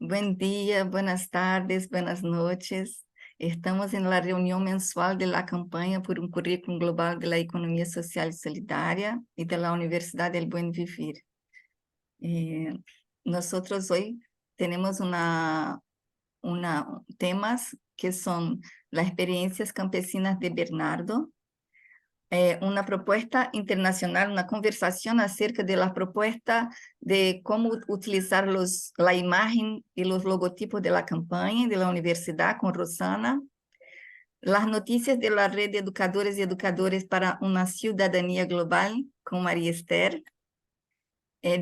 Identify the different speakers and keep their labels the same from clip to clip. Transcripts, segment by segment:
Speaker 1: Buen día, buenas tardes, buenas noches. Estamos en la reunión mensual de la campaña por un currículum global de la economía social y solidaria y de la Universidad del Buen Vivir. Eh, Nosotros hoy tenemos temas que son las experiencias campesinas de Bernardo, una propuesta internacional, una conversación acerca de la propuesta de cómo utilizar la imagen y los logotipos de la campaña de la universidad con Rosana, las noticias de la red de educadores y educadores para una ciudadanía global con María Esther.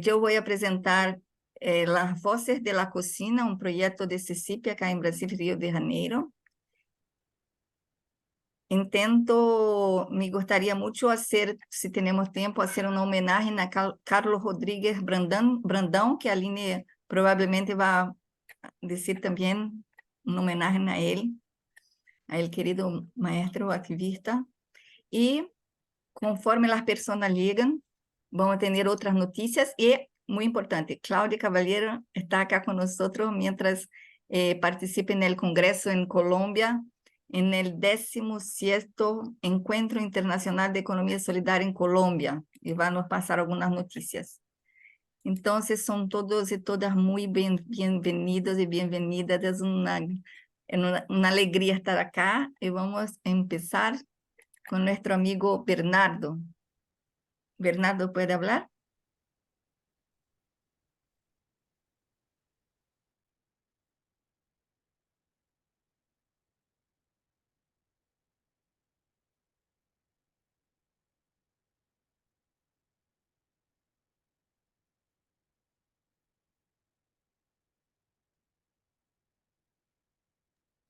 Speaker 1: Yo voy a presentar Las Voces de la Cocina, un proyecto de CECIP acá en Brasil, Río de Janeiro. Me gustaría mucho hacer, si tenemos tiempo, hacer una homenaje a Carlos Rodríguez Brandão, que Aline probablemente va a decir también un homenaje a él querido maestro activista. Y conforme las personas llegan, vamos a tener otras noticias y, muy importante, Claudia Caballero está acá con nosotros mientras participa en el Congreso en Colombia, en el 16º Encuentro Internacional de Economía Solidaria en Colombia, y va a nos pasar algunas noticias. Entonces, son todos y todas muy bienvenidos y bienvenidas. Es una alegría estar acá y vamos a empezar con nuestro amigo Bernardo. Bernardo, ¿puede hablar?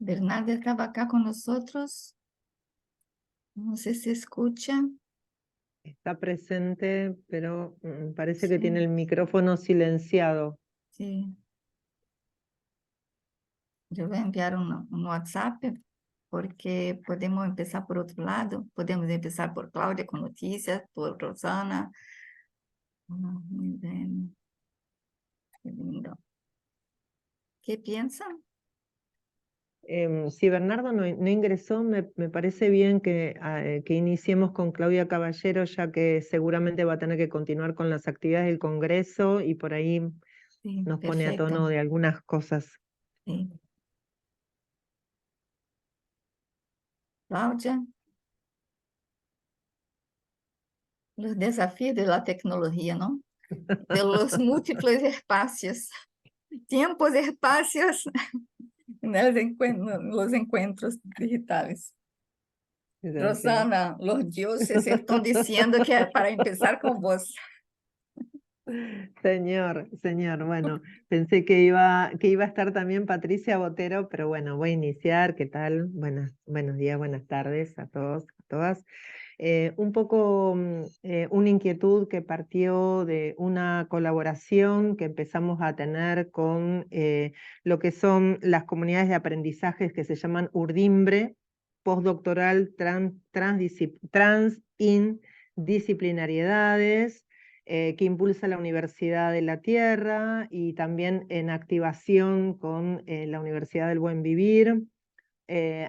Speaker 1: Bernardo estaba acá con nosotros. No sé si escucha.
Speaker 2: Está presente, pero parece que tiene
Speaker 1: Sí,
Speaker 2: el micrófono silenciado.
Speaker 1: sí. Yo voy a enviar un WhatsApp porque podemos empezar por otro lado. Podemos empezar por Claudia con noticias, por Rosana. Muy bien. Qué lindo. ¿Qué piensan?
Speaker 2: Si Bernardo no ingresó, me parece bien que iniciemos con Claudia Caballero, ya que seguramente va a tener que continuar con las actividades del Congreso y por ahí
Speaker 1: Sí,
Speaker 2: nos pone a
Speaker 1: perfecto.
Speaker 2: tono de algunas cosas.
Speaker 1: Sí. Cláudia, los desafíos de la tecnología, ¿no? De los múltiples espacios, tiempos y espacios en los encuentros digitales. Rosana, los dioses están diciendo que es para empezar con vos.
Speaker 2: Señor, bueno, pensé que iba a estar también Patricia Botero, pero bueno, voy a iniciar. ¿Qué tal? Buenos días, buenas tardes a todos, a todas. Un poco una inquietud que partió de una colaboración que empezamos a tener con lo que son las comunidades de aprendizajes que se llaman Urdimbre, postdoctoral transindisciplinariedades, que impulsa la Universidad de la Tierra y también en activación con la Universidad del Buen Vivir,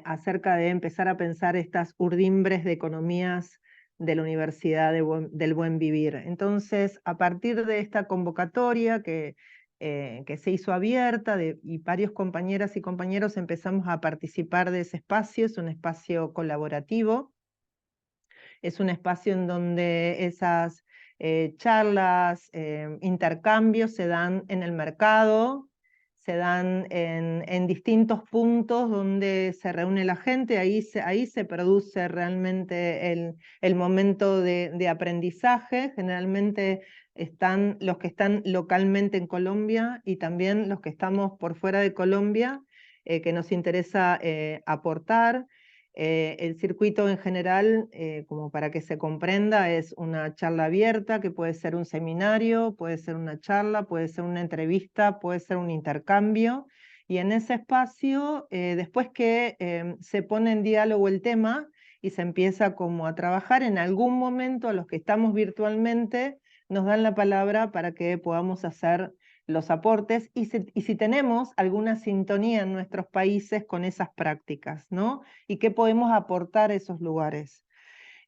Speaker 2: acerca de empezar a pensar estas urdimbres de economías de la Universidad del Buen Vivir. Entonces, a partir de esta convocatoria que se hizo abierta y varios compañeras y compañeros empezamos a participar de ese espacio. Es un espacio colaborativo, es un espacio en donde esas charlas, intercambios se dan en el mercado, se dan en distintos puntos donde se reúne la gente. Ahí se produce realmente el momento de aprendizaje. Generalmente están los que están localmente en Colombia y también los que estamos por fuera de Colombia, que nos interesa aportar. El circuito en general, como para que se comprenda, es una charla abierta, que puede ser un seminario, puede ser una charla, puede ser una entrevista, puede ser un intercambio. Y en ese espacio, después que se pone en diálogo el tema y se empieza como a trabajar, en algún momento a los que estamos virtualmente nos dan la palabra para que podamos hacer los aportes y si tenemos alguna sintonía en nuestros países con esas prácticas, ¿no? Y qué podemos aportar a esos lugares.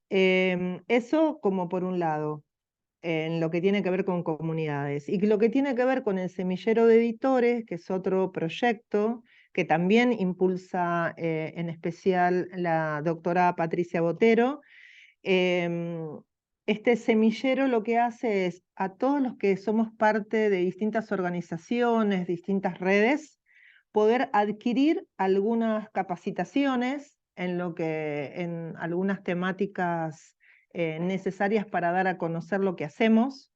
Speaker 2: Eso como por un lado, en lo que tiene que ver con comunidades. Y lo que tiene que ver con el Semillero de Editores, que es otro proyecto que también impulsa en especial la doctora Patricia Botero. Este semillero lo que hace es a todos los que somos parte de distintas organizaciones, distintas redes, poder adquirir algunas capacitaciones en algunas temáticas necesarias para dar a conocer lo que hacemos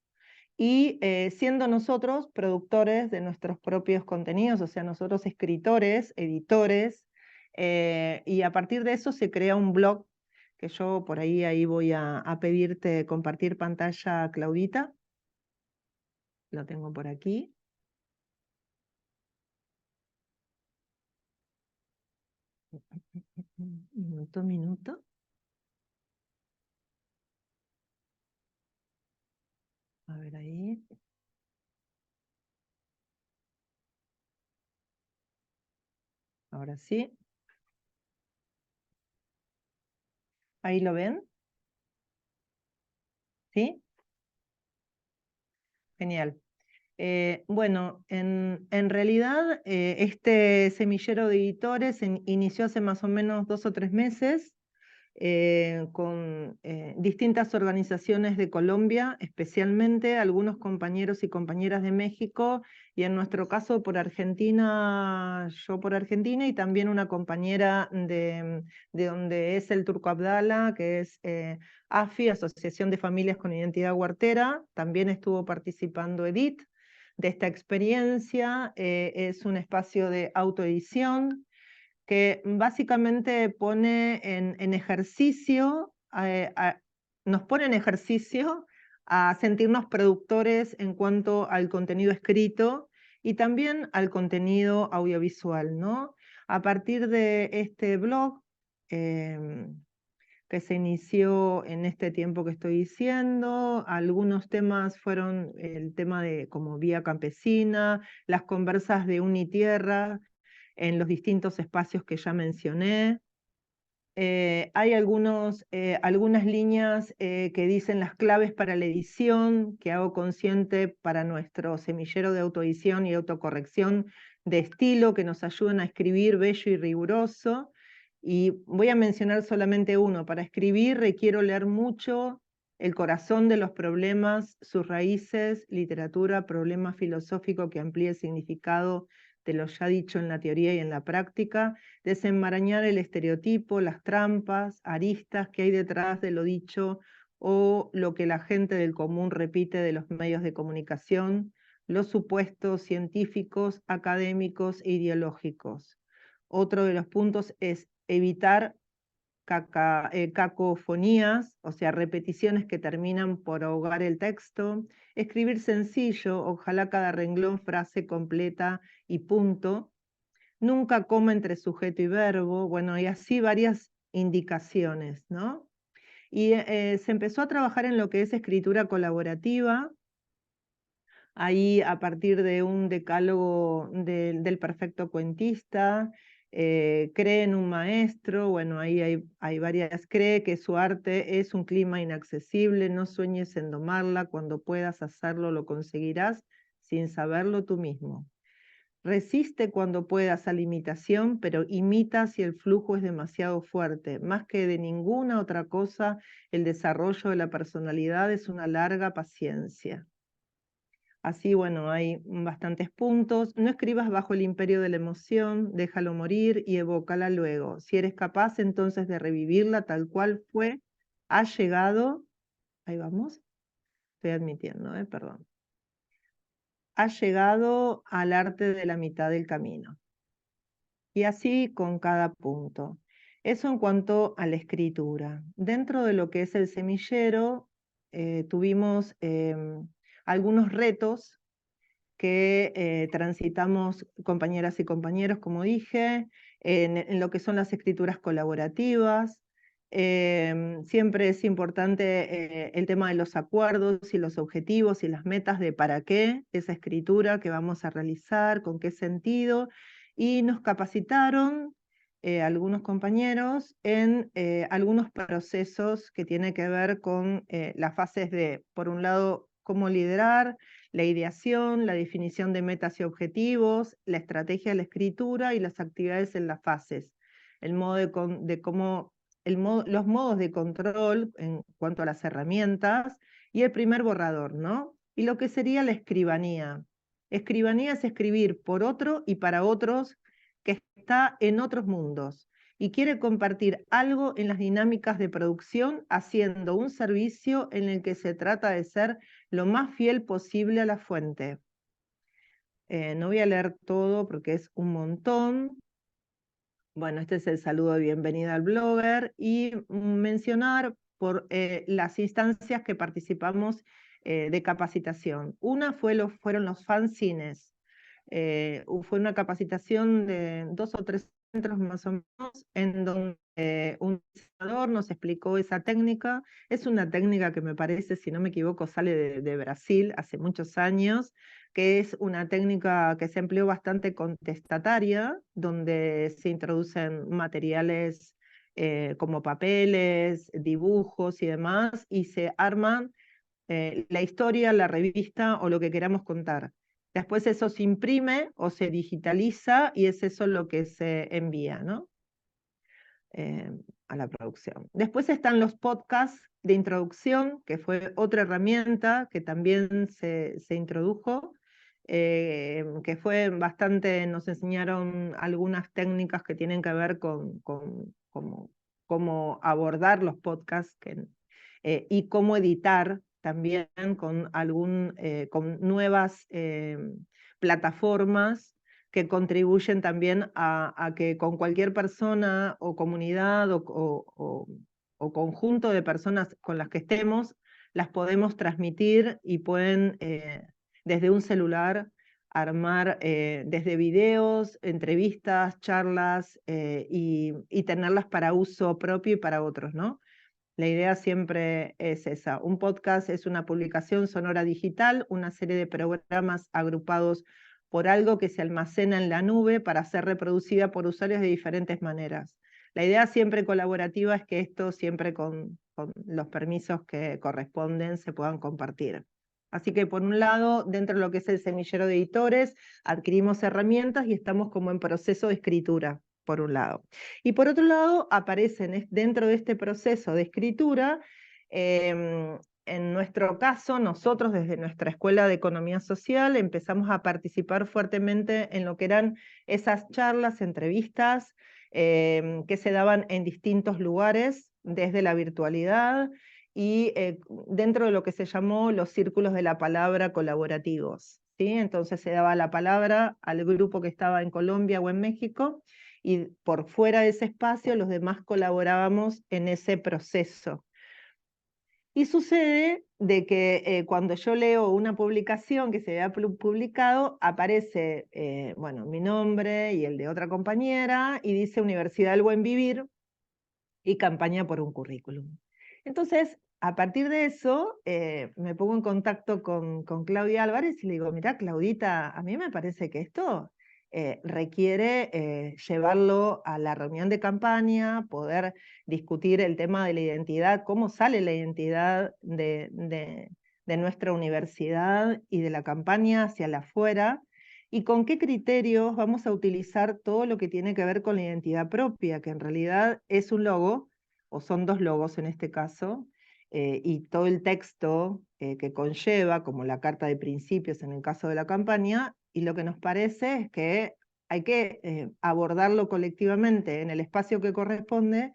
Speaker 2: y siendo nosotros productores de nuestros propios contenidos, o sea, nosotros escritores, editores, y a partir de eso se crea un blog que yo por ahí voy a pedirte compartir pantalla, Claudita. Lo tengo por aquí. Minuto, minuto. A ver ahí. Ahora sí. ¿Ahí lo ven? ¿Sí? Genial. Bueno, en realidad este semillero de editores inició hace más o menos 2 o 3 meses con distintas organizaciones de Colombia, especialmente algunos compañeros y compañeras de México, y en nuestro caso por Argentina, yo por Argentina, y también una compañera de donde es el Turco Abdala, que es AFI, Asociación de Familias con Identidad Huartera, también estuvo participando Edith de esta experiencia. Es un espacio de autoedición que básicamente pone en ejercicio, nos pone en ejercicio a sentirnos productores en cuanto al contenido escrito y también al contenido audiovisual, ¿no? A partir de este blog, que se inició en este tiempo que estoy diciendo, algunos temas fueron el tema de como vía campesina, las conversas de Unitierra, en los distintos espacios que ya mencioné. Hay algunas líneas que dicen las claves para la edición, que hago consciente para nuestro semillero de autoedición y autocorrección de estilo, que nos ayudan a escribir bello y riguroso. Y voy a mencionar solamente uno. Para escribir requiero leer mucho el corazón de los problemas, sus raíces, literatura, problema filosófico que amplíe el significado de lo ya dicho en la teoría y en la práctica, desenmarañar el estereotipo, las trampas, aristas que hay detrás de lo dicho o lo que la gente del común repite de los medios de comunicación, los supuestos científicos, académicos e ideológicos. Otro de los puntos es evitar cacofonías, o sea, repeticiones que terminan por ahogar el texto, escribir sencillo, ojalá cada renglón frase completa y punto, nunca coma entre sujeto y verbo, bueno, y así varias indicaciones, ¿no? Y se empezó a trabajar en lo que es escritura colaborativa, ahí a partir de un decálogo del perfecto cuentista, cree en un maestro, bueno, ahí hay varias, cree que su arte es un clima inaccesible, no sueñes en domarla, cuando puedas hacerlo lo conseguirás sin saberlo tú mismo. Resiste cuando puedas a la imitación, pero imita si el flujo es demasiado fuerte. Más que de ninguna otra cosa, el desarrollo de la personalidad es una larga paciencia. Así, bueno, hay bastantes puntos. No escribas bajo el imperio de la emoción, déjalo morir y evócala luego. Si eres capaz entonces de revivirla tal cual fue, ha llegado, ahí vamos, estoy admitiendo, perdón. Ha llegado al arte de la mitad del camino. Y así con cada punto. Eso en cuanto a la escritura. Dentro de lo que es el semillero, tuvimos algunos retos que transitamos compañeras y compañeros, como dije, en lo que son las escrituras colaborativas, Siempre es importante el tema de los acuerdos y los objetivos y las metas de para qué esa escritura que vamos a realizar, con qué sentido, y nos capacitaron algunos compañeros en algunos procesos que tienen que ver con las fases de, por un lado, cómo liderar, la ideación, la definición de metas y objetivos, la estrategia de la escritura y las actividades en las fases, el modo de cómo los modos de control en cuanto a las herramientas y el primer borrador, ¿no? Y lo que sería la escribanía. Escribanía es escribir por otro y para otros que está en otros mundos y quiere compartir algo en las dinámicas de producción haciendo un servicio en el que se trata de ser lo más fiel posible a la fuente. No voy a leer todo porque es un montón. Bueno, este es el saludo de bienvenida al blogger y mencionar por las instancias que participamos de capacitación. Una fueron los fanzines. Fue una capacitación de 2 o 3 centros más o menos, en donde un diseñador nos explicó esa técnica. Es una técnica que me parece, si no me equivoco, sale de Brasil hace muchos años, que es una técnica que se empleó bastante contestataria, donde se introducen materiales como papeles, dibujos y demás, y se arman la historia, la revista o lo que queramos contar. Después eso se imprime o se digitaliza y es eso lo que se envía, ¿no? A la producción. Después están los podcasts de introducción, que fue otra herramienta que también se introdujo, que fue bastante, nos enseñaron algunas técnicas que tienen que ver con cómo abordar los podcasts y cómo editar también con nuevas plataformas que contribuyen también a que con cualquier persona o comunidad o conjunto de personas con las que estemos, las podemos transmitir y pueden desde un celular armar desde videos, entrevistas, charlas y tenerlas para uso propio y para otros, ¿no? La idea siempre es esa. Un podcast es una publicación sonora digital, una serie de programas agrupados por algo que se almacena en la nube para ser reproducida por usuarios de diferentes maneras. La idea siempre colaborativa es que esto siempre con los permisos que corresponden se puedan compartir. Así que por un lado, dentro de lo que es el semillero de editores, adquirimos herramientas y estamos como en proceso de escritura, por un lado. Y por otro lado, aparecen dentro de este proceso de escritura, en nuestro caso, nosotros desde nuestra Escuela de Economía Social empezamos a participar fuertemente en lo que eran esas charlas, entrevistas, que se daban en distintos lugares desde la virtualidad y dentro de lo que se llamó los círculos de la palabra colaborativos, ¿sí? Entonces se daba la palabra al grupo que estaba en Colombia o en México, y por fuera de ese espacio los demás colaborábamos en ese proceso. Y sucede de que cuando yo leo una publicación que se había publicado, aparece bueno, mi nombre y el de otra compañera, y dice Universidad del Buen Vivir y campaña por un currículum. Entonces, a partir de eso, me pongo en contacto con Claudia Álvarez y le digo, mira, Claudita, a mí me parece que esto requiere llevarlo a la reunión de campaña, poder discutir el tema de la identidad, cómo sale la identidad de nuestra universidad y de la campaña hacia la afuera, y con qué criterios vamos a utilizar todo lo que tiene que ver con la identidad propia, que en realidad es un logo, o son 2 logos en este caso, y todo el texto que conlleva, como la carta de principios en el caso de la campaña, y lo que nos parece es que hay que abordarlo colectivamente en el espacio que corresponde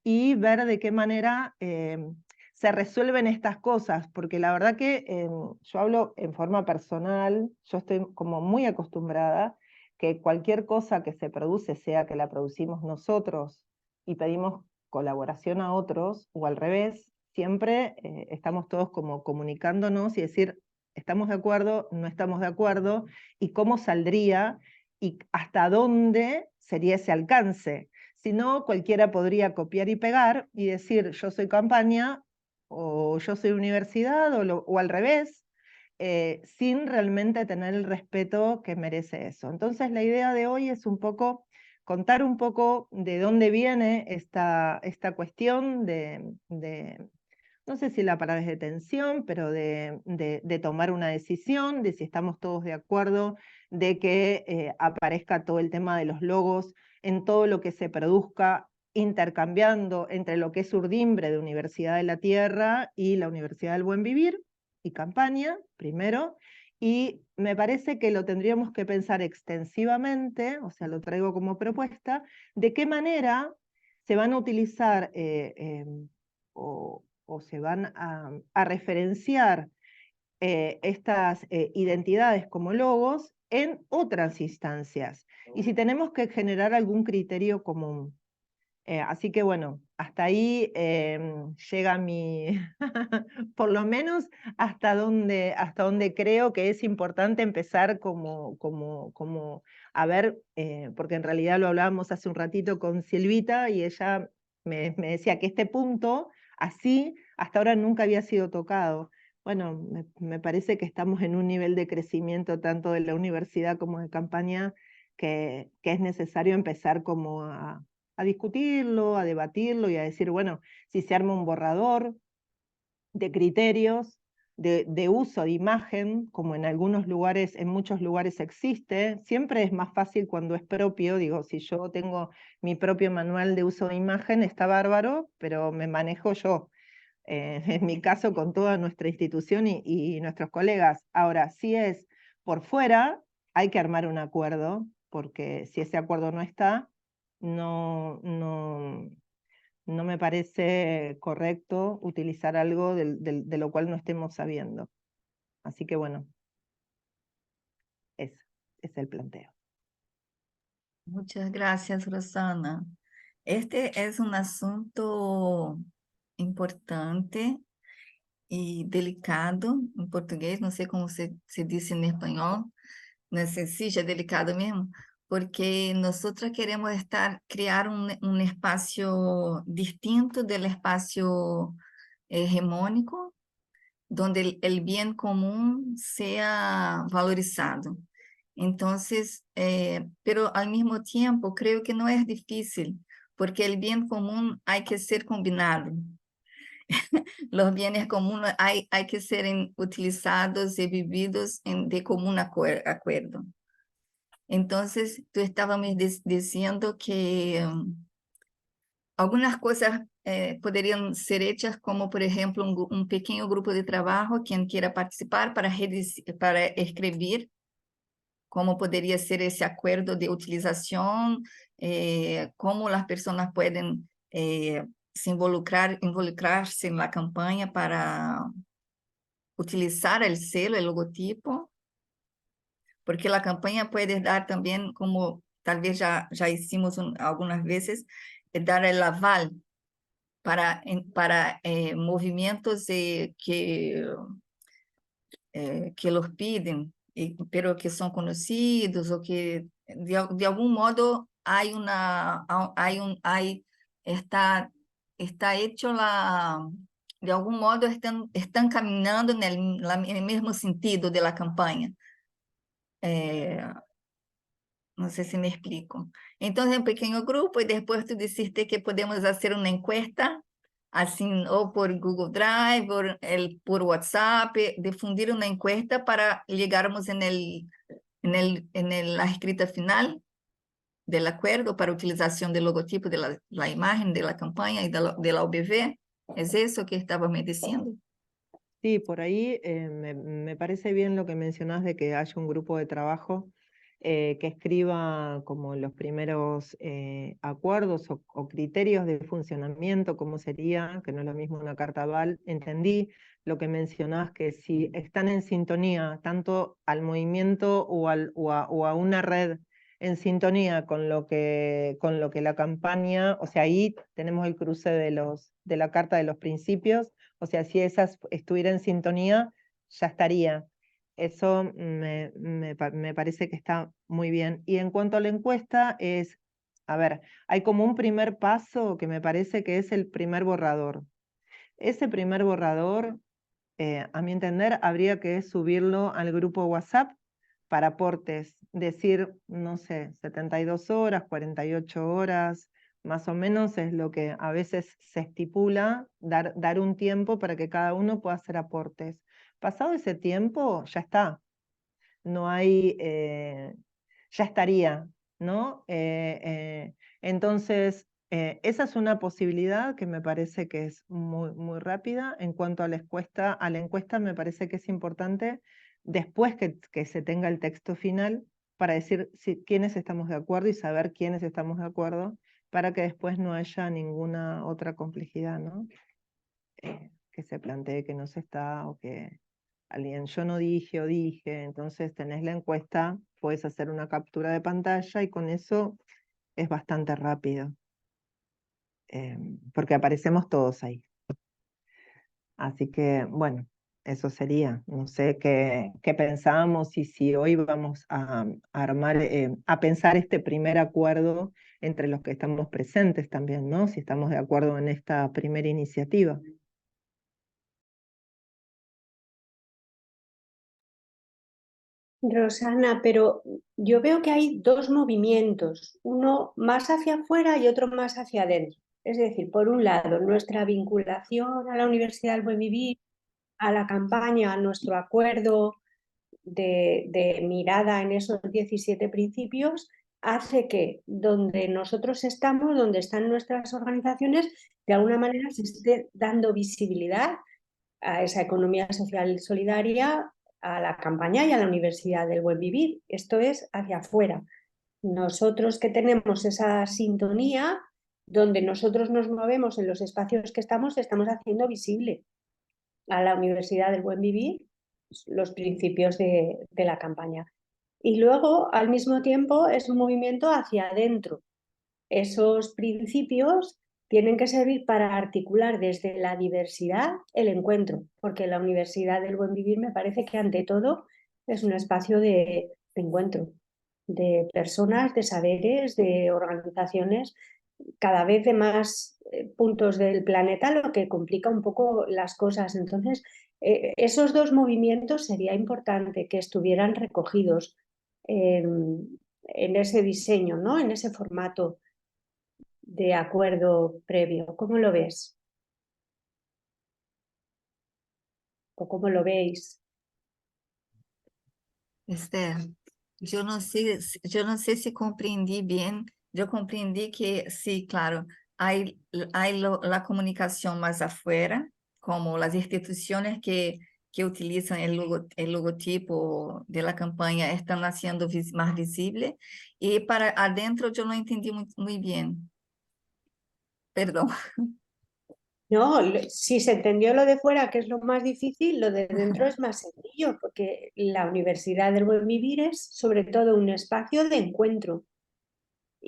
Speaker 2: y ver de qué manera se resuelven estas cosas, porque la verdad que yo hablo en forma personal, yo estoy como muy acostumbrada que cualquier cosa que se produce, sea que la producimos nosotros y pedimos colaboración a otros, o al revés, siempre estamos todos como comunicándonos y decir, estamos de acuerdo, no estamos de acuerdo, y cómo saldría y hasta dónde sería ese alcance. Si no, cualquiera podría copiar y pegar y decir yo soy campaña o yo soy universidad o al revés, sin realmente tener el respeto que merece eso. Entonces la idea de hoy es un poco contar un poco de dónde viene esta cuestión de no sé si la palabra es de tensión, pero de tomar una decisión, de si estamos todos de acuerdo, de que aparezca todo el tema de los logos en todo lo que se produzca, intercambiando entre lo que es Urdimbre de Universidad de la Tierra y la Universidad del Buen Vivir, y Campaña, primero, y me parece que lo tendríamos que pensar extensivamente, o sea, lo traigo como propuesta, de qué manera se van a utilizar o se van a referenciar estas identidades como logos en otras instancias. Y si tenemos que generar algún criterio común. Así que bueno, hasta ahí llega mi, por lo menos hasta donde creo que es importante empezar como a ver, porque en realidad lo hablábamos hace un ratito con Silvita y ella me decía que este punto, así, hasta ahora nunca había sido tocado. Bueno, me parece que estamos en un nivel de crecimiento tanto de la universidad como de Campaña que es necesario empezar como a discutirlo, a debatirlo y a decir, bueno, si se arma un borrador de criterios, de uso de imagen, como en algunos lugares, en muchos lugares existe, siempre es más fácil cuando es propio, digo, si yo tengo mi propio manual de uso de imagen, está bárbaro, pero me manejo yo. En mi caso, con toda nuestra institución y nuestros colegas. Ahora, si es por fuera, hay que armar un acuerdo, porque si ese acuerdo no está, no me parece correcto utilizar algo de lo cual no estemos sabiendo. Así que bueno, ese es el planteo.
Speaker 1: Muchas gracias, Rosana. Este es un asunto importante y delicado en portugués, no sé cómo se dice en español, no sé si ya es delicado mismo, porque nosotras queremos crear un espacio distinto del espacio hegemónico, donde el bien común sea valorizado. Entonces, pero al mismo tiempo creo que no es difícil, porque el bien común hay que ser combinado. Los bienes comunes hay que ser utilizados y vividos de común acuerdo. Entonces, tú estabas me diciendo que algunas cosas podrían ser hechas, como por ejemplo un pequeño grupo de trabajo, quien quiera participar para escribir cómo podría ser ese acuerdo de utilización, cómo las personas pueden involucrarse en la campaña para utilizar el selo, el logotipo, porque la campaña puede dar también, como tal vez ya hicimos algunas veces, dar el aval para movimientos que los piden, pero que son conocidos o que de algún modo está, está hecho de algún modo están caminando en el mismo sentido de la campaña. No sé si me explico. Entonces, un pequeño grupo y después tú dijiste que podemos hacer una encuesta, así, o por Google Drive, por WhatsApp, difundir una encuesta para llegarmos la escrita final del acuerdo para utilización del logotipo de la imagen de la campaña y de la OBV. ¿Es eso que estaba me diciendo?
Speaker 2: Sí, por ahí me parece bien lo que mencionás de que haya un grupo de trabajo que escriba como los primeros acuerdos o criterios de funcionamiento, cómo sería, que no es lo mismo una carta aval. Entendí lo que mencionás, que si están en sintonía tanto al movimiento o a una red en sintonía con lo que la campaña, o sea, ahí tenemos el cruce de la carta de los principios, o sea, si esas estuviera en sintonía, ya estaría. Eso me parece que está muy bien. Y en cuanto a la encuesta, es a ver, hay como un primer paso que me parece que es el primer borrador. Ese primer borrador, a mi entender, habría que subirlo al grupo WhatsApp para aportes, decir, no sé, 72 horas, 48 horas, más o menos es lo que a veces se estipula, dar un tiempo para que cada uno pueda hacer aportes. Pasado ese tiempo, ya está. No hay, ya estaría, ¿no? Entonces, esa es una posibilidad que me parece que es muy, muy rápida. En cuanto a la encuesta me parece que es importante, después que se tenga el texto final, para decir quiénes estamos de acuerdo y saber quiénes estamos de acuerdo, para que después no haya ninguna otra complejidad, ¿no? Que se plantee que no se está, o que alguien yo no dije o dije. Entonces tenés la encuesta, puedes hacer una captura de pantalla y con eso es bastante rápido, porque aparecemos todos ahí. Así que, bueno, eso sería. No sé qué pensábamos y si hoy vamos a armar, a pensar este primer acuerdo entre los que estamos presentes también, ¿no? Si estamos de acuerdo en esta primera iniciativa.
Speaker 3: Rosana, pero yo veo que hay dos movimientos, uno más hacia afuera y otro más hacia adentro. Es decir, por un lado, nuestra vinculación a la Universidad del Buen Vivir, a la campaña, a nuestro acuerdo de mirada en esos 17 principios, hace que donde nosotros estamos, donde están nuestras organizaciones, de alguna manera se esté dando visibilidad a esa economía social y solidaria, a la campaña y a la Universidad del Buen Vivir. Esto es hacia afuera. Nosotros que tenemos esa sintonía, donde nosotros nos movemos en los espacios que estamos haciendo visible a la Universidad del Buen Vivir los principios de la campaña. Y luego, al mismo tiempo, es un movimiento hacia adentro. Esos principios tienen que servir para articular desde la diversidad el encuentro, porque la Universidad del Buen Vivir me parece que ante todo es un espacio de encuentro de personas, de saberes, de organizaciones, cada vez de más puntos del planeta, lo que complica un poco las cosas. Entonces, esos dos movimientos sería importante que estuvieran recogidos en ese diseño, ¿no? En ese formato de acuerdo previo. ¿Cómo lo ves? ¿O cómo lo veis?
Speaker 1: Esther, yo no sé si comprendí bien. Yo comprendí que sí, claro, la comunicación más afuera, como las instituciones que utilizan el logotipo de la campaña están haciendo más visible, y para adentro yo no entendí muy bien. Perdón.
Speaker 3: No, si se entendió lo de fuera, que es lo más difícil, lo de dentro es más sencillo, porque la Universidad del Buen Vivir es sobre todo un espacio de encuentro.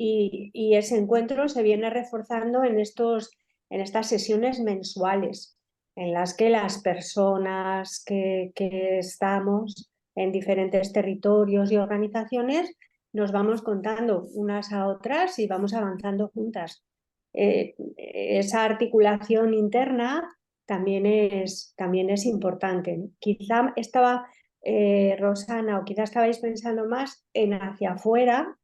Speaker 3: Y ese encuentro se viene reforzando en estas sesiones mensuales, en las que las personas que estamos en diferentes territorios y organizaciones nos vamos contando unas a otras y vamos avanzando juntas. Esa articulación interna también es importante. Quizá estaba, Rosana, o quizá estabais pensando más en hacia afuera,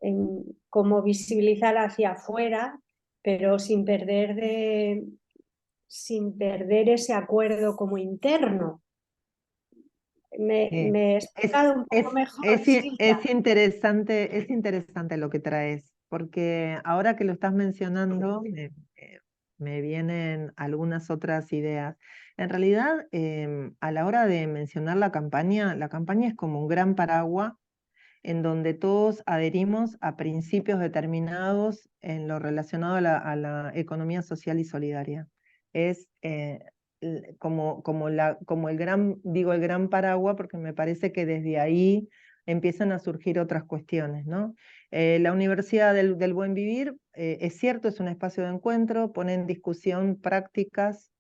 Speaker 3: en cómo visibilizar hacia afuera, pero sin perder ese acuerdo como interno. Me he
Speaker 2: Es,
Speaker 3: explicado un poco mejor,
Speaker 2: es
Speaker 3: Silvia.
Speaker 2: interesante lo que traes, porque ahora que lo estás mencionando, me vienen algunas otras ideas. En realidad, a la hora de mencionar la campaña es como un gran paraguas en donde todos adherimos a principios determinados en lo relacionado a la economía social y solidaria. Es como el gran, digo el gran paraguas, porque me parece que desde ahí empiezan a surgir otras cuestiones, ¿no? La Universidad del Buen Vivir, es cierto, es un espacio de encuentro, pone en discusión prácticas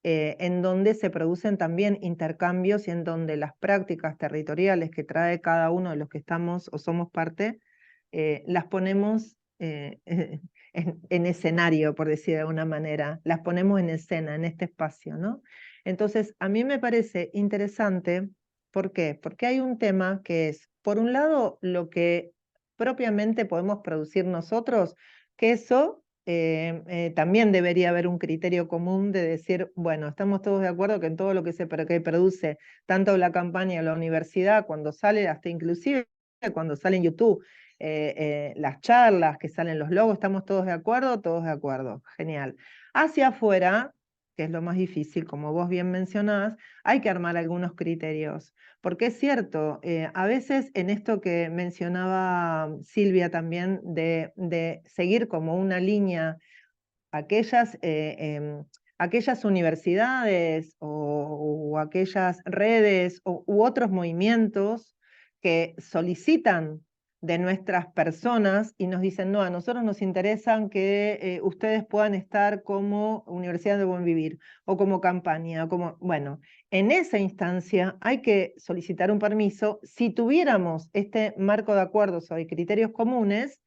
Speaker 2: en donde se producen también intercambios y en donde las prácticas territoriales que trae cada uno de los que estamos o somos parte, las ponemos en escenario, por decir de alguna manera, las ponemos en escena, en este espacio, ¿no? Entonces, a mí me parece interesante, ¿por qué? Porque hay un tema que es, por un lado, lo que propiamente podemos producir nosotros, que eso también debería haber un criterio común de decir, bueno, estamos todos de acuerdo que en todo lo que que produce tanto la campaña o la universidad, cuando sale, hasta inclusive cuando sale en YouTube, las charlas, que salen los logos, ¿estamos todos de acuerdo, genial. Hacia afuera, que es lo más difícil, como vos bien mencionás, hay que armar algunos criterios, porque es cierto, a veces en esto que mencionaba Silvia también, de seguir como una línea aquellas, aquellas universidades o aquellas redes u otros movimientos que solicitan de nuestras personas y nos dicen, no, a nosotros nos interesan que ustedes puedan estar como Universidad de Buen Vivir o como campaña, o como, bueno, en esa instancia hay que solicitar un permiso. Si tuviéramos este marco de acuerdos o de criterios comunes,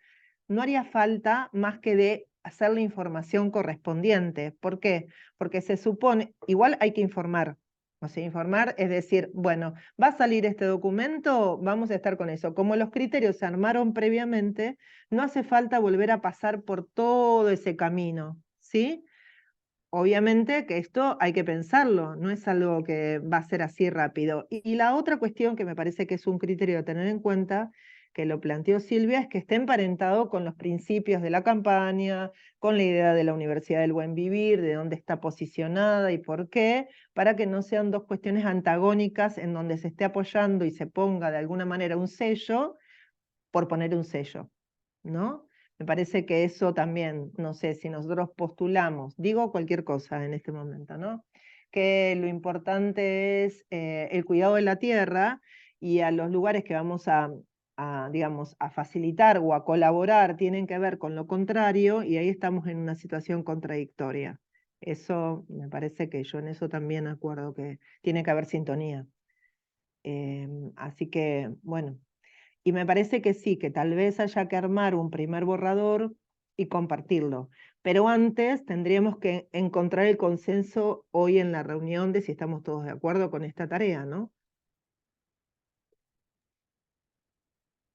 Speaker 2: no haría falta más que de hacer la información correspondiente. ¿Por qué? Porque se supone, igual hay que informar. O sea, informar es decir, bueno, va a salir este documento, vamos a estar con eso. Como los criterios se armaron previamente, no hace falta volver a pasar por todo ese camino, ¿sí? Obviamente que esto hay que pensarlo, no es algo que va a ser así rápido. Y la otra cuestión que me parece que es un criterio a tener en cuenta, que lo planteó Silvia, es que esté emparentado con los principios de la campaña, con la idea de la Universidad del Buen Vivir, de dónde está posicionada y por qué, para que no sean dos cuestiones antagónicas en donde se esté apoyando y se ponga de alguna manera un sello por poner un sello, ¿no? Me parece que eso también, no sé, si nosotros postulamos, digo cualquier cosa en este momento, ¿no? Que lo importante es el cuidado de la tierra y a los lugares que vamos digamos, a facilitar o a colaborar tienen que ver con lo contrario y ahí estamos en una situación contradictoria. Eso me parece que yo en eso también acuerdo que tiene que haber sintonía. Así que, bueno, y me parece que sí, que tal vez haya que armar un primer borrador y compartirlo. Pero antes tendríamos que encontrar el consenso hoy en la reunión de si estamos todos de acuerdo con esta tarea, ¿no?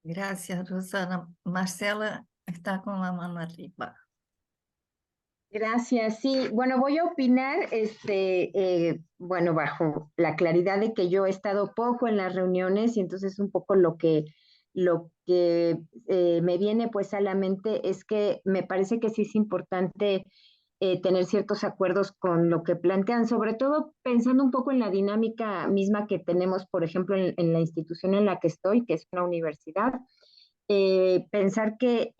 Speaker 1: Gracias, Rosana. Marcela está con la mano arriba.
Speaker 4: Gracias, sí. Bueno, voy a opinar, bueno, bajo la claridad de que yo he estado poco en las reuniones y entonces un poco lo que me viene pues a la mente es que me parece que sí es importante tener ciertos acuerdos con lo que plantean, sobre todo pensando un poco en la dinámica misma que tenemos, por ejemplo, en la institución en la que estoy, que es una universidad. Pensar que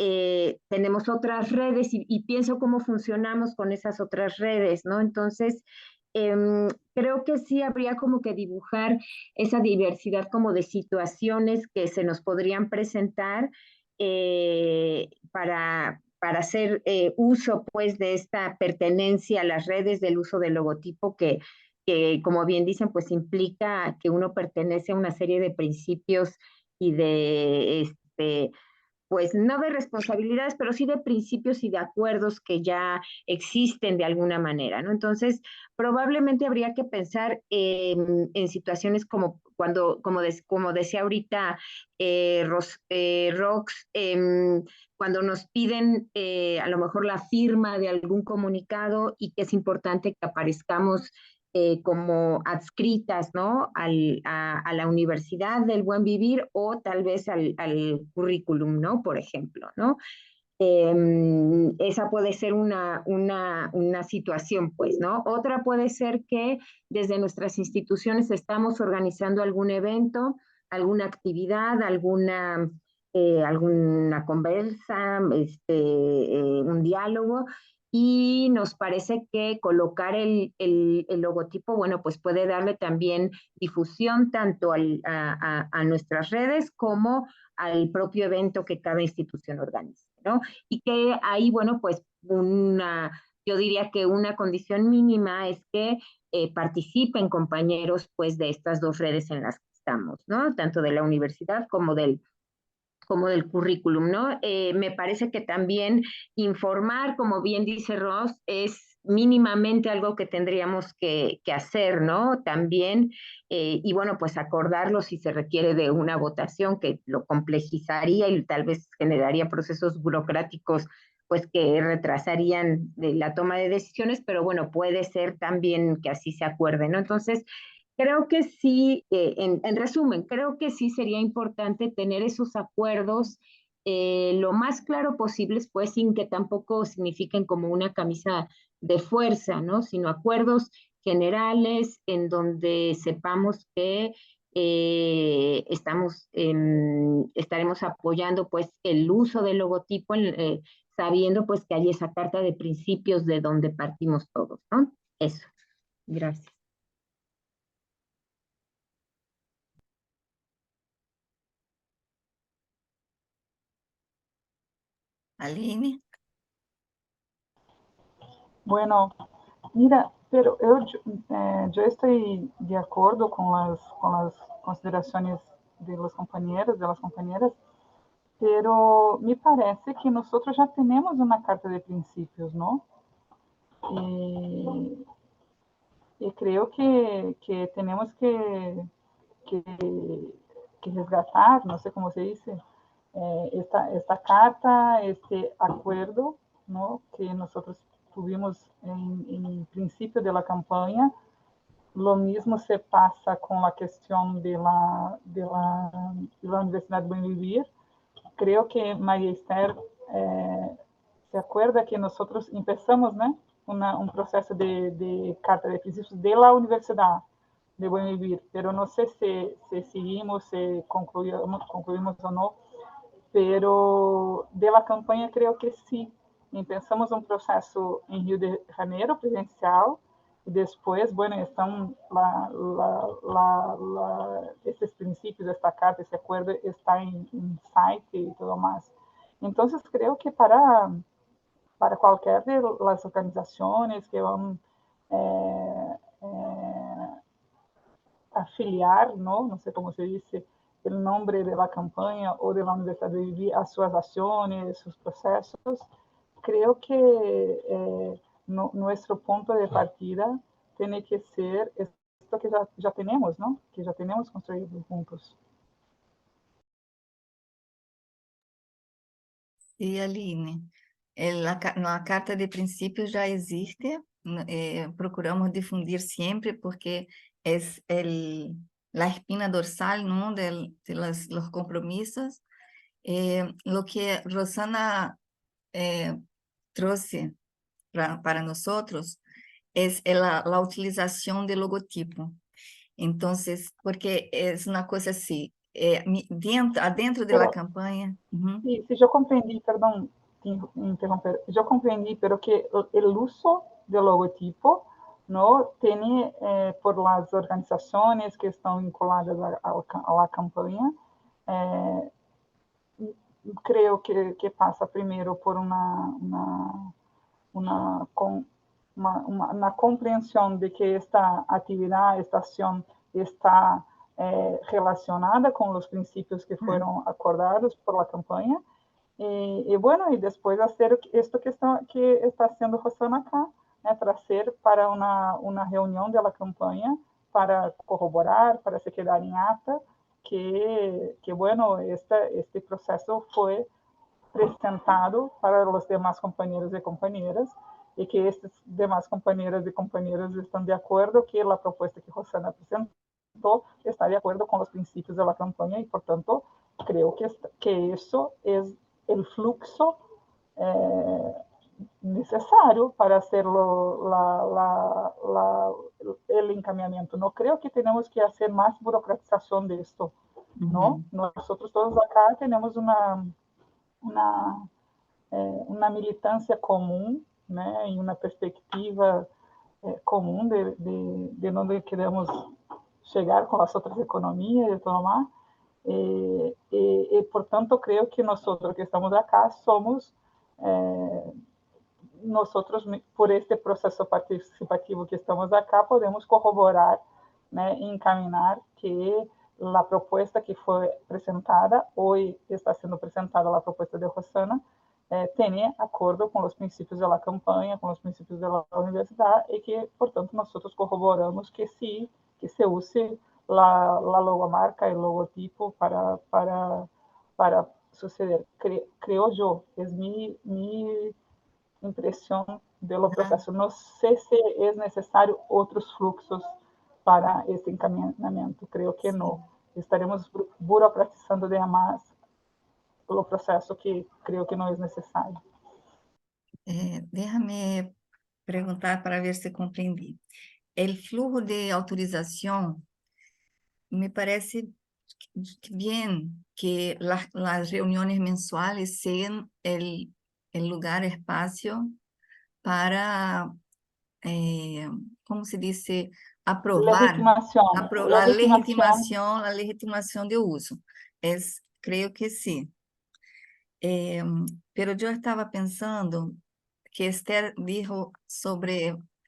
Speaker 4: tenemos otras redes y pienso cómo funcionamos con esas otras redes, ¿no? Entonces, creo que sí habría como que dibujar esa diversidad como de situaciones que se nos podrían presentar para hacer uso pues de esta pertenencia a las redes, del uso del logotipo que como bien dicen, pues implica que uno pertenece a una serie de principios y pues no de responsabilidades, pero sí de principios y de acuerdos que ya existen de alguna manera, ¿no? Entonces, probablemente habría que pensar en situaciones como cuando, como decía ahorita Rox, cuando nos piden a lo mejor la firma de algún comunicado y que es importante que aparezcamos como adscritas, ¿no? A la Universidad del Buen Vivir o tal vez al currículum, ¿no? Por ejemplo, ¿no? Esa puede ser una situación, pues, ¿no? Otra puede ser que desde nuestras instituciones estamos organizando algún evento, alguna actividad, alguna conversa, un diálogo, y nos parece que colocar el logotipo, bueno, pues puede darle también difusión tanto a nuestras redes como al propio evento que cada institución organiza, ¿no? Y que ahí, bueno, pues yo diría que una condición mínima es que participen compañeros, pues, de estas dos redes en las que estamos, ¿no? Tanto de la universidad como como del currículum, ¿no? Me parece que también informar, como bien dice Ross, es mínimamente algo que tendríamos que hacer, ¿no? También, y bueno, pues acordarlo si se requiere de una votación que lo complejizaría y tal vez generaría procesos burocráticos pues que retrasarían la toma de decisiones, pero bueno, puede ser también que así se acuerde, ¿no? Entonces, creo que sí, en resumen, creo que sí sería importante tener esos acuerdos lo más claro posibles, pues sin que tampoco signifiquen como una camisa de fuerza, ¿no? Sino acuerdos generales en donde sepamos que estaremos apoyando pues el uso del logotipo, sabiendo pues que hay esa carta de principios de donde partimos todos, ¿no? Eso, gracias.
Speaker 1: Aline?
Speaker 5: Bueno, mira, pero yo estoy de acuerdo con las consideraciones de los compañeros, de las compañeras, pero me parece que nosotros ya tenemos una carta de principios, ¿no? Y, y creo que tenemos que, que resgatar, no sé cómo se dice, esta carta, este acuerdo, ¿no? Que nosotros tuvimos en principio de la campaña. Lo mismo se pasa con la cuestión de la Universidad de Buen Vivir. Creo que María Esther se acuerda que nosotros empezamos, ¿no? Un proceso de carta de principios de la Universidad de Buen Vivir, pero no sé si seguimos, si concluimos o no, pero de la campaña creo que sí. Empezamos un proceso en Rio de Janeiro presencial y después, bueno, están estos principios, esta carta, ese acuerdo está en site y todo más. Entonces creo que para cualquier de las organizaciones que van afiliar, ¿no? Sé cómo se dice, el nombre de la campaña o de la Universidad de Vivir a sus acciones, sus procesos, creo que nuestro punto de partida tiene que ser esto que ya tenemos, ¿no? Que ya tenemos construido juntos.
Speaker 1: Sí, Aline. La carta de principios ya existe, procuramos difundir siempre porque es la espina dorsal, ¿no? de los compromisos. Lo que Rosana trouxe para nosotros es la utilización del logotipo. Entonces, porque es una cosa así, adentro de la
Speaker 5: Pero
Speaker 1: campaña. Uhum.
Speaker 5: sí, sí, yo comprendí, perdón, interromper, yo comprendí, pero que el uso del logotipo no tiene por las organizaciones que están vinculadas a la campaña, eh, creo que pasa primero por una, con- una comprensión de que esta actividad, esta acción está relacionada con los principios que fueron acordados por la campaña. Bueno, y después hacer esto que está haciendo Rosana acá, traer para una reunión de la campaña para corroborar, para se quedar en acta, que bueno, este proceso fue presentado para los demás compañeros y compañeras y que estos demás compañeros y compañeras están de acuerdo que la propuesta que Rosana presentó está de acuerdo con los principios de la campaña y por tanto creo que eso es el flujo eh, necesario para hacerlo el encaminamiento. No creo que tenemos que hacer más burocratización de esto, ¿no?
Speaker 1: Uhum.
Speaker 5: Nosotros todos acá tenemos una, una militância comum, né, em uma perspectiva comum de onde queremos chegar com as outras economias e tudo mais. Portanto, creio que nós que estamos acá somos nós, por este processo participativo que estamos acá, podemos corroborar, né, e encaminhar que la propuesta que fue presentada, hoy está siendo presentada la propuesta de Rosana, tiene acuerdo con los principios de la campaña, con los principios de la universidad y que, por tanto, nosotros corroboramos que sí, que se use la logomarca, el logotipo para suceder. Creo yo, es mi impresión de lo proceso. No sé si es necesario otros fluxos para este encaminamiento. Creo que no. Estaremos burocratizando demais o processo que creio que não é necessário.
Speaker 1: Déjame preguntar para ver se compreendi. El flujo de autorización me parece bien que las reuniones mensuales sean el lugar, espacio para, ¿cómo se dice? Aprovar
Speaker 5: Legitimação.
Speaker 1: la legitimación de uso. Creo que sí. Pero yo estaba pensando que Esther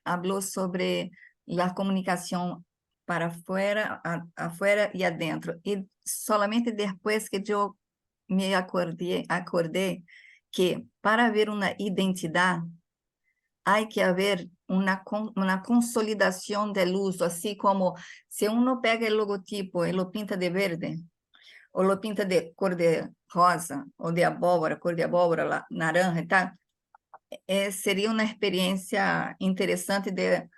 Speaker 1: habló sobre la comunicación para afuera, afuera y adentro. Y solamente después que yo me acordé que para haber una identidad hay que haber una consolidación del uso, así como si uno pega el logotipo y lo pinta de verde, o lo pinta de cor de rosa, ou de abóbora, cor de abóbora, naranja e tal, seria uma experiência interessante de,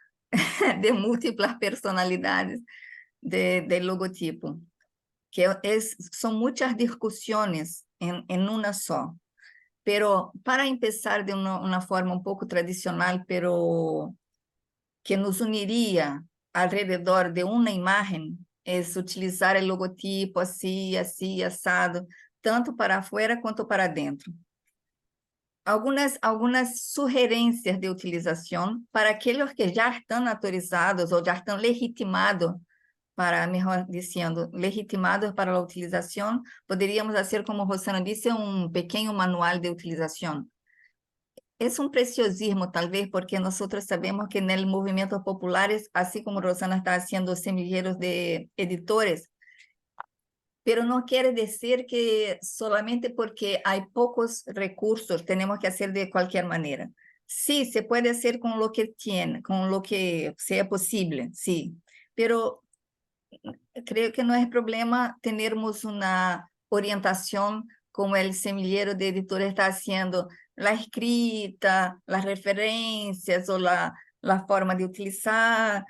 Speaker 1: de múltiplas personalidades de logotipo, que são muitas discussões em uma só. Pero para empezar de uma forma um pouco tradicional, pero que nos uniria alrededor de uma imagem, es utilizar o logotipo assim, assim, assado, tanto para afuera quanto para dentro. Algumas sugerências de utilização para aqueles que já estão autorizados ou já estão legitimados para, melhor dizendo, legitimados para a utilização, poderíamos fazer, como Rosana disse, um pequeno manual de utilização. É um preciosismo, talvez, porque nós sabemos que no movimento popular, assim como Rosana está fazendo semilleros de editores, pero no quiere decir que solamente porque hay pocos recursos tenemos que hacer de cualquier manera. Sí, se puede hacer con lo que tiene, con lo que sea posible, sí, pero creo que no es problema tenermos una orientación como el semillero de editores está haciendo, la escrita, las referencias o la forma de utilizar,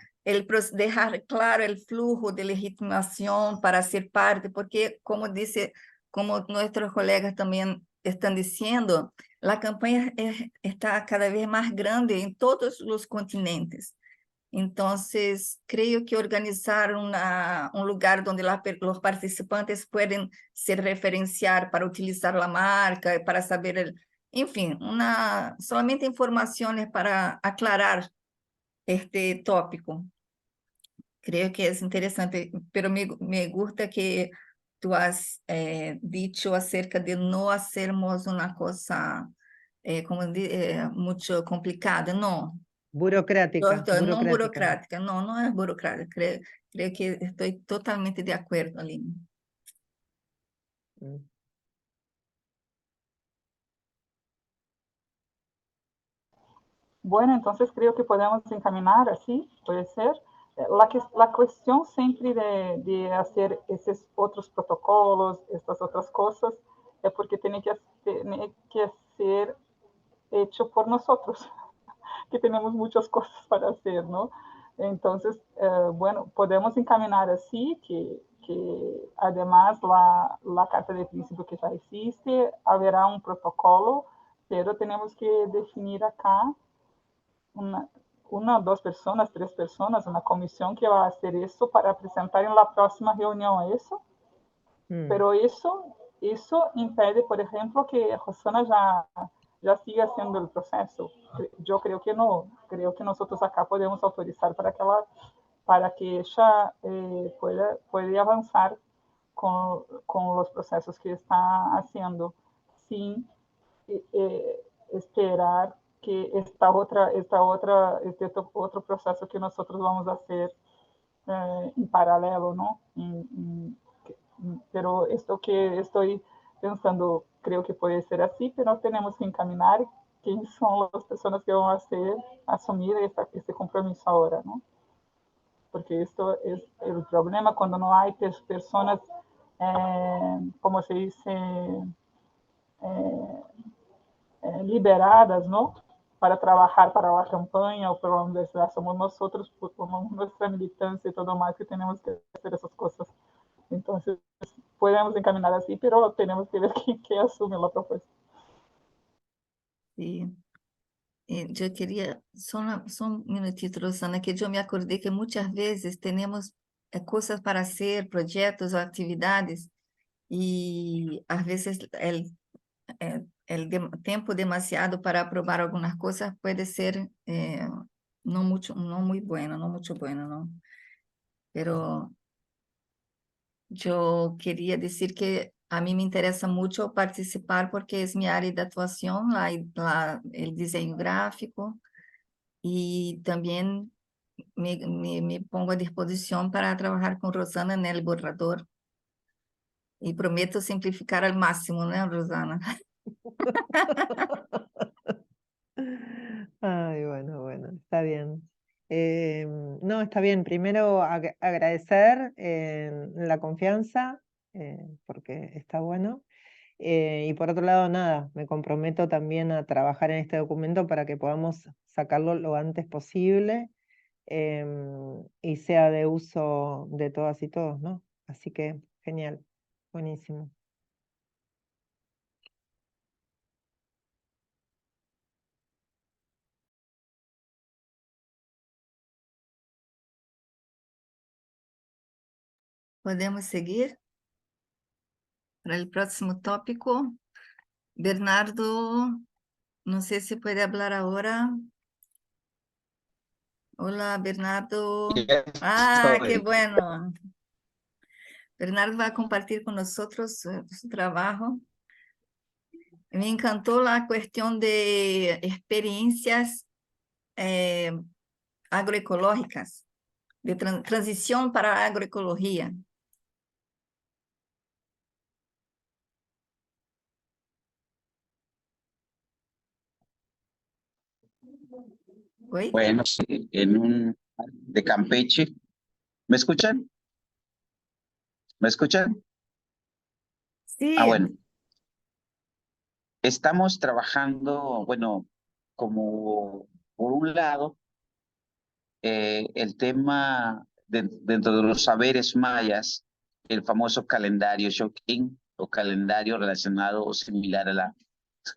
Speaker 1: dejar claro el flujo de legitimación para ser parte, porque como nuestros colegas también están diciendo, la campaña está cada vez más grande en todos los continentes. Entonces, creo que organizar un lugar donde los participantes pueden se referenciar para utilizar la marca, para saber, en fin, solamente informaciones para aclarar este tópico. Creo que es interesante, pero me gusta que tú has dicho acerca de no hacermos una cosa mucho complicada, no.
Speaker 2: Burocrática,
Speaker 1: Não
Speaker 2: burocrática.
Speaker 1: burocrática, não é burocrática. Creio que estou totalmente de acordo, Aline.
Speaker 2: Mm.
Speaker 5: Bueno, entonces creo que podemos encaminar así, puede ser. La cuestión siempre de hacer esos otros protocolos, estas otras cosas, es porque tiene que ser hecho por nosotros, que tenemos muchas cosas para hacer, ¿no? Entonces, bueno, podemos encaminar así, que además la carta de principio que ya existe, habrá un protocolo, pero tenemos que definir acá uma, duas pessoas, três pessoas, uma comissão que vai fazer isso para apresentar em la próxima reunião, isso? Pero isso impede, por exemplo, que Rosana já siga sendo o processo. Eu creio que não. Creio que nós acá podemos autorizar para que ela pueda avançar com os processos que está fazendo, sem esperar que este outro processo que nós vamos fazer en paralelo, ¿no? Pero esto que estoy pensando, creo que puede ser así, pero tenemos que encaminar quiénes son las personas que van a asumir este compromiso ahora, ¿no? Porque esto es el problema cuando no hay personas, como se dice, liberadas, ¿no? Para trabajar para la campaña o para la universidad. Somos nosotros, como nuestra militancia y todo más, que tenemos que hacer esas cosas. Entonces, podemos encaminar así, pero tenemos que ver quién asume la propuesta.
Speaker 1: Sí. Yo quería, só un minutito, Rosana, que yo me acordé que muchas veces tenemos cosas para hacer, proyectos o actividades, y a veces tiempo demasiado para aprobar algunas cosas puede ser no mucho, no muy bueno, no mucho bueno, ¿no? Pero yo quería decir que a mí me interesa mucho participar porque es mi área de actuación, el diseño gráfico, y también me pongo a disposición para trabajar con Rosana en el borrador. Y prometo simplificar al máximo, ¿no, Rosana?
Speaker 2: Ay, bueno, bueno, está bien. No, está bien. Primero agradecer la confianza, porque está bueno. Y por otro lado, nada, me comprometo también a trabajar en este documento para que podamos sacarlo lo antes posible, y sea de uso de todas y todos, ¿no? Así que, genial, buenísimo.
Speaker 1: Podemos seguir para el próximo tópico. Bernardo, no sé si puede hablar ahora. Hola, Bernardo. Ah, qué
Speaker 6: Estoy.
Speaker 1: bueno. Bernardo va a compartir con nosotros su trabajo. Me encantó la cuestión de experiencias agroecológicas, de transición para la agroecología. ¿Oí?
Speaker 6: Bueno, sí, de Campeche. ¿Me escuchan? ¿Me escuchan? Ah,
Speaker 1: Sí,
Speaker 6: bueno. Estamos trabajando, bueno, como por un lado, el tema dentro de los saberes mayas, el famoso calendario Xochitl o calendario relacionado o similar a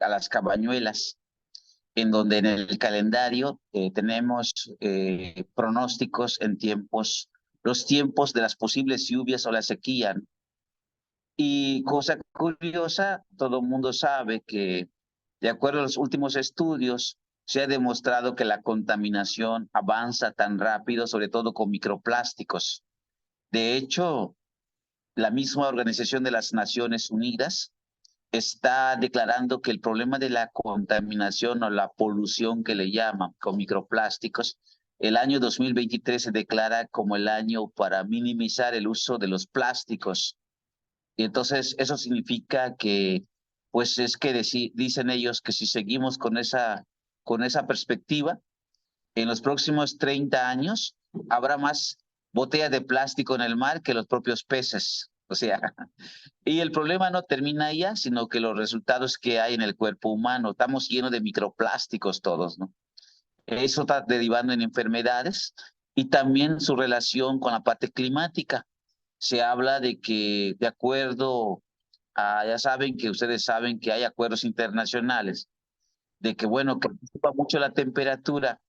Speaker 6: las cabañuelas, en donde en el calendario tenemos pronósticos en los tiempos de las posibles lluvias o la sequía. Y cosa curiosa, todo el mundo sabe que, de acuerdo a los últimos estudios, se ha demostrado que la contaminación avanza tan rápido, sobre todo con microplásticos. De hecho, la misma Organización de las Naciones Unidas está declarando que el problema de la contaminación o la polución que le llaman con microplásticos, el año 2023 se declara como el año para minimizar el uso de los plásticos. Y entonces eso significa que, pues es que dicen ellos que si seguimos con esa perspectiva, en los próximos 30 años habrá más botellas de plástico en el mar que los propios peces. O sea, y el problema no termina allá, sino que los resultados que hay en el cuerpo humano, estamos llenos de microplásticos todos, ¿no? Eso está derivando en enfermedades y también su relación con la parte climática. Se habla de que, de acuerdo a, ya saben que ustedes saben que hay acuerdos internacionales, de que, bueno, que ocupa mucho la temperatura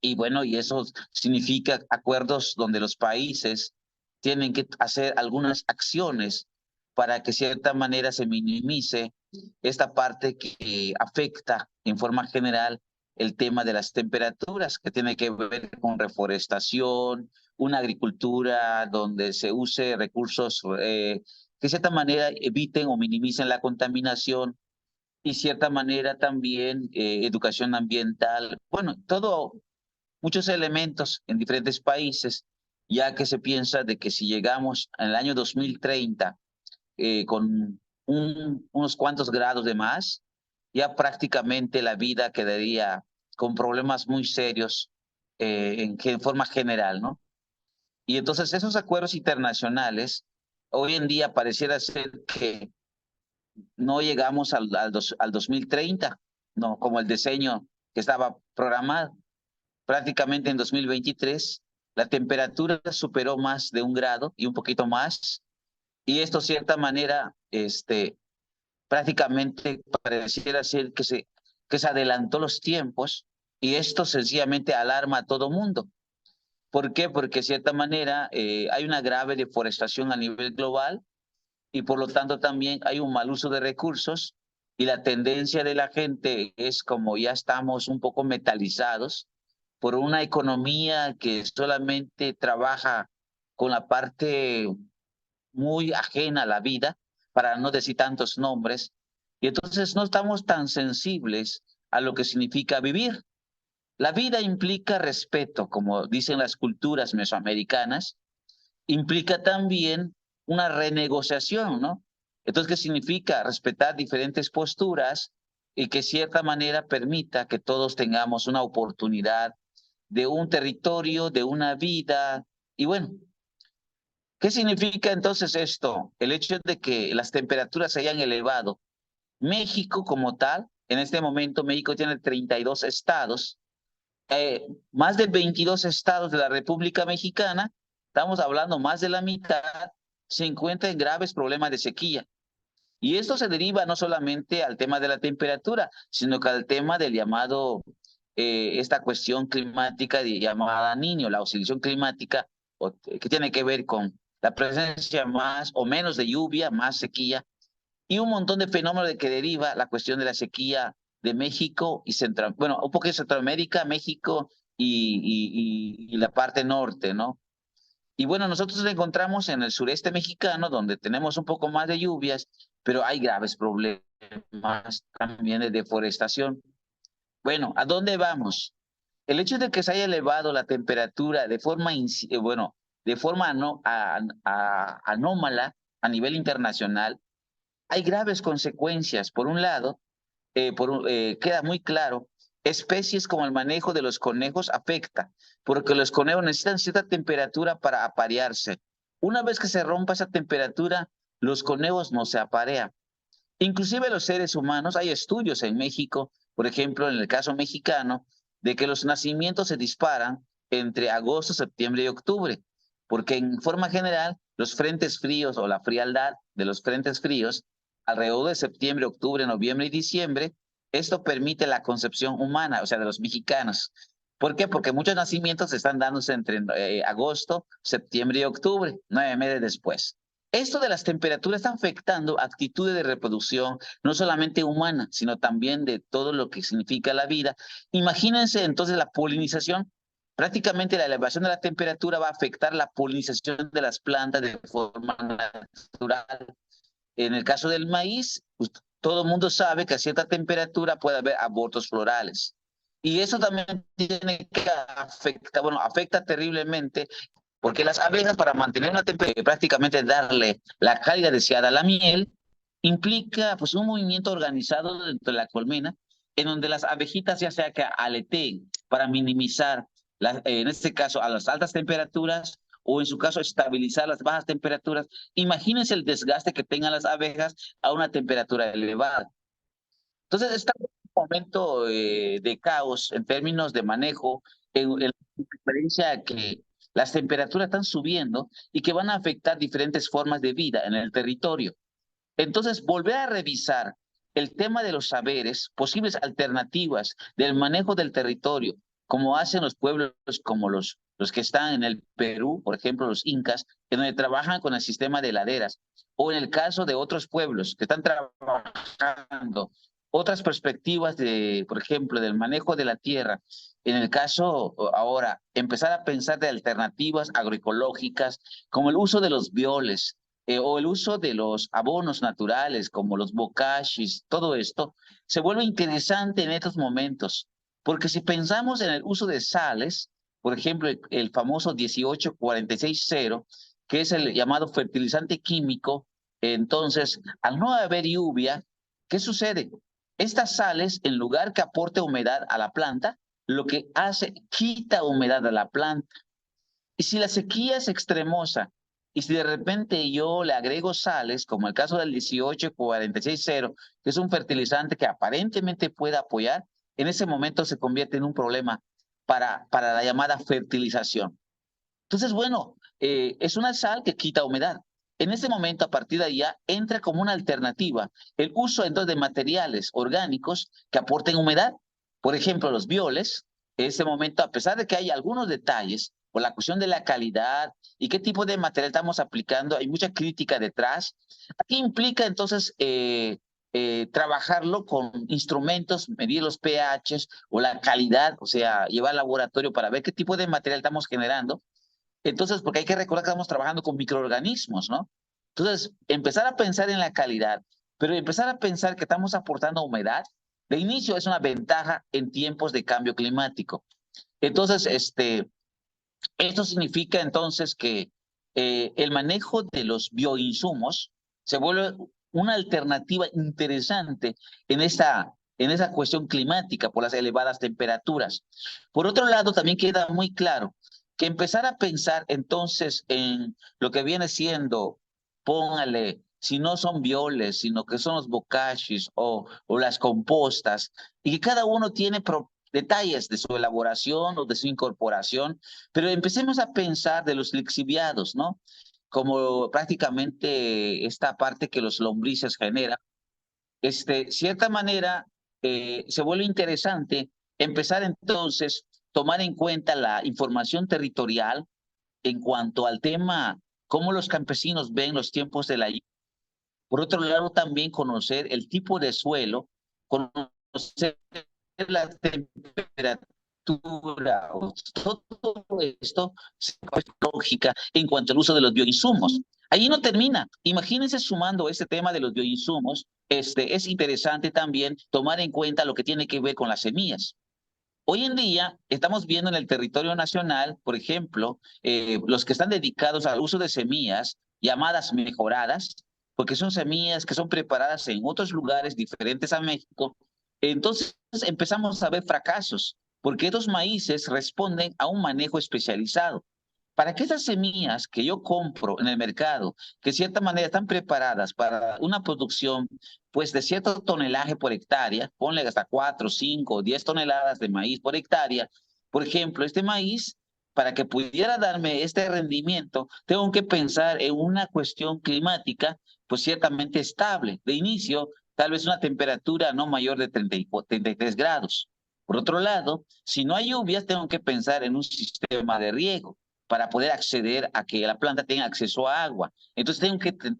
Speaker 6: y bueno, y eso significa acuerdos donde los países tienen que hacer algunas acciones para que de cierta manera se minimice esta parte que afecta en forma general el tema de las temperaturas, que tiene que ver con reforestación, una agricultura donde se use recursos que de cierta manera eviten o minimicen la contaminación y cierta manera también educación ambiental. Bueno, todo muchos elementos en diferentes países ya que se piensa de que si llegamos en el año 2030 con unos cuantos grados de más, ya prácticamente la vida quedaría con problemas muy serios en forma general, ¿no? Y entonces esos acuerdos internacionales, hoy en día pareciera ser que no llegamos al 2030, ¿no? Como el diseño que estaba programado. Prácticamente en 2023, la temperatura superó más de 1 grado y un poquito más, y esto, de cierta manera, prácticamente pareciera ser que se adelantó los tiempos, y esto sencillamente alarma a todo mundo. ¿Por qué? Porque de cierta manera hay una grave deforestación a nivel global, y por lo tanto también hay un mal uso de recursos, y la tendencia de la gente es, como ya estamos un poco metalizados por una economía que solamente trabaja con la parte muy ajena a la vida, para no decir tantos nombres, y entonces no estamos tan sensibles a lo que significa vivir. La vida implica respeto, como dicen las culturas mesoamericanas, implica también una renegociación, ¿no? Entonces, ¿qué significa? Respetar diferentes posturas y que de cierta manera permita que todos tengamos una oportunidad de un territorio, de una vida. Y bueno, ¿qué significa entonces esto? El hecho de que las temperaturas se hayan elevado. México como tal, en este momento México tiene 32 estados, más de 22 estados de la República Mexicana, estamos hablando más de la mitad, se encuentran en graves problemas de sequía. Y esto se deriva no solamente al tema de la temperatura, sino que al tema del llamado, esta cuestión climática llamada Niño, la oscilación climática, que tiene que ver con la presencia más o menos de lluvia, más sequía, y un montón de fenómenos de que deriva la cuestión de la sequía de México y bueno, un poco de Centroamérica, México y la parte norte, ¿no? Y bueno, nosotros nos encontramos en el sureste mexicano, donde tenemos un poco más de lluvias, pero hay graves problemas también de deforestación. Bueno, ¿a dónde vamos? El hecho de que se haya elevado la temperatura de forma, bueno, de forma anómala a nivel internacional, hay graves consecuencias. Por un lado, queda muy claro, especies como el manejo de los conejos afecta, porque los conejos necesitan cierta temperatura para aparearse. Una vez que se rompa esa temperatura, los conejos no se aparean. Inclusive los seres humanos, hay estudios en México, por ejemplo, en el caso mexicano, de que los nacimientos se disparan entre agosto, septiembre y octubre, porque en forma general los frentes fríos o la frialdad de los frentes fríos alrededor de septiembre, octubre, noviembre y diciembre, esto permite la concepción humana, o sea, de los mexicanos. ¿Por qué? Porque muchos nacimientos están dándose entre agosto, septiembre y octubre, 9 meses después. Esto de las temperaturas está afectando actitudes de reproducción, no solamente humana, sino también de todo lo que significa la vida. Imagínense entonces la polinización. Prácticamente la elevación de la temperatura va a afectar la polinización de las plantas de forma natural. En el caso del maíz, pues, todo el mundo sabe que a cierta temperatura puede haber abortos florales. Y eso también tiene que afectar, bueno, afecta terriblemente, porque las abejas, para mantener una temperatura, prácticamente darle la calidad deseada a la miel, implica pues un movimiento organizado dentro de la colmena, en donde las abejitas ya sea que aleteen para minimizar, en este caso, a las altas temperaturas, o en su caso estabilizar las bajas temperaturas. Imagínense el desgaste que tengan las abejas a una temperatura elevada. Entonces estamos en un momento de caos en términos de manejo, en referencia a que las temperaturas están subiendo y que van a afectar diferentes formas de vida en el territorio. Entonces, volver a revisar el tema de los saberes, posibles alternativas del manejo del territorio, como hacen los pueblos como los que están en el Perú, por ejemplo, los incas, en donde trabajan con el sistema de laderas, o en el caso de otros pueblos que están trabajando otras perspectivas de, por ejemplo, del manejo de la tierra. En el caso ahora, empezar a pensar de alternativas agroecológicas, como el uso de los bioles, o el uso de los abonos naturales como los bokashis, todo esto se vuelve interesante en estos momentos, porque si pensamos en el uso de sales, por ejemplo, el famoso 18460, que es el llamado fertilizante químico. Entonces, al no haber lluvia, ¿qué sucede? Estas sales, en lugar que aporte humedad a la planta, lo que hace, quita humedad a la planta. Y si la sequía es extremosa, y si de repente yo le agrego sales, como el caso del 18460, que es un fertilizante que aparentemente puede apoyar, en ese momento se convierte en un problema para la llamada fertilización. Entonces, bueno, es una sal que quita humedad. En ese momento, a partir de ahí, ya entra como una alternativa el uso entonces de materiales orgánicos que aporten humedad. Por ejemplo, los bioles. En ese momento, a pesar de que hay algunos detalles por la cuestión de la calidad y qué tipo de material estamos aplicando, hay mucha crítica detrás. Aquí implica entonces trabajarlo con instrumentos, medir los pHs o la calidad, o sea, llevar al laboratorio para ver qué tipo de material estamos generando. Entonces, porque hay que recordar que estamos trabajando con microorganismos, ¿no? Entonces, empezar a pensar en la calidad, pero empezar a pensar que estamos aportando humedad, de inicio es una ventaja en tiempos de cambio climático. Entonces, esto significa entonces que el manejo de los bioinsumos se vuelve una alternativa interesante en esa cuestión climática por las elevadas temperaturas. Por otro lado, también queda muy claro que empezar a pensar entonces en lo que viene siendo, póngale, si no son bioles, sino que son los bokashis o las compostas, y que cada uno tiene detalles de su elaboración o de su incorporación, pero empecemos a pensar de los lixiviados, ¿no? Como prácticamente esta parte que los lombrices generan. Cierta manera, se vuelve interesante empezar entonces tomar en cuenta la información territorial en cuanto al tema, cómo los campesinos ven los tiempos de la lluvia. Por otro lado, también conocer el tipo de suelo, conocer la temperatura, todo esto es lógica en cuanto al uso de los bioinsumos. Ahí no termina. Imagínense sumando este tema de los bioinsumos, es interesante también tomar en cuenta lo que tiene que ver con las semillas. Hoy en día estamos viendo en el territorio nacional, por ejemplo, los que están dedicados al uso de semillas llamadas mejoradas, porque son semillas que son preparadas en otros lugares diferentes a México. Entonces empezamos a ver fracasos, porque estos maíces responden a un manejo especializado. Para que esas semillas que yo compro en el mercado, que de cierta manera están preparadas para una producción pues de cierto tonelaje por hectárea, ponle hasta 4, 5, 10 toneladas de maíz por hectárea, por ejemplo, este maíz, para que pudiera darme este rendimiento, tengo que pensar en una cuestión climática pues ciertamente estable. De inicio, tal vez una temperatura no mayor de 33 grados. Por otro lado, si no hay lluvias, tengo que pensar en un sistema de riego para poder acceder a que la planta tenga acceso a agua. Entonces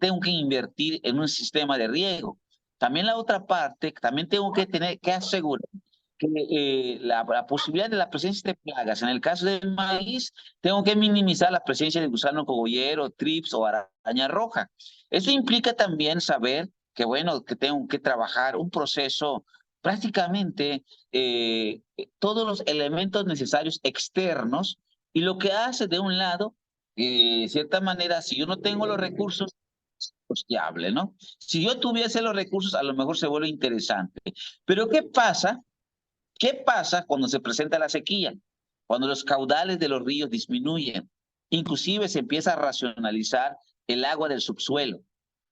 Speaker 6: tengo que invertir en un sistema de riego. También la otra parte, también tengo que tener que asegurar que la posibilidad de la presencia de plagas, en el caso del maíz, tengo que minimizar la presencia de gusano cogollero, trips o araña roja. Eso implica también saber que, bueno, que tengo que trabajar un proceso prácticamente todos los elementos necesarios externos y lo que hace de un lado, de cierta manera, si yo no tengo los recursos, es costeable, ¿no? Si yo tuviese los recursos, a lo mejor se vuelve interesante. Pero ¿qué pasa? ¿Qué pasa cuando se presenta la sequía? Cuando los caudales de los ríos disminuyen. Inclusive se empieza a racionalizar el agua del subsuelo.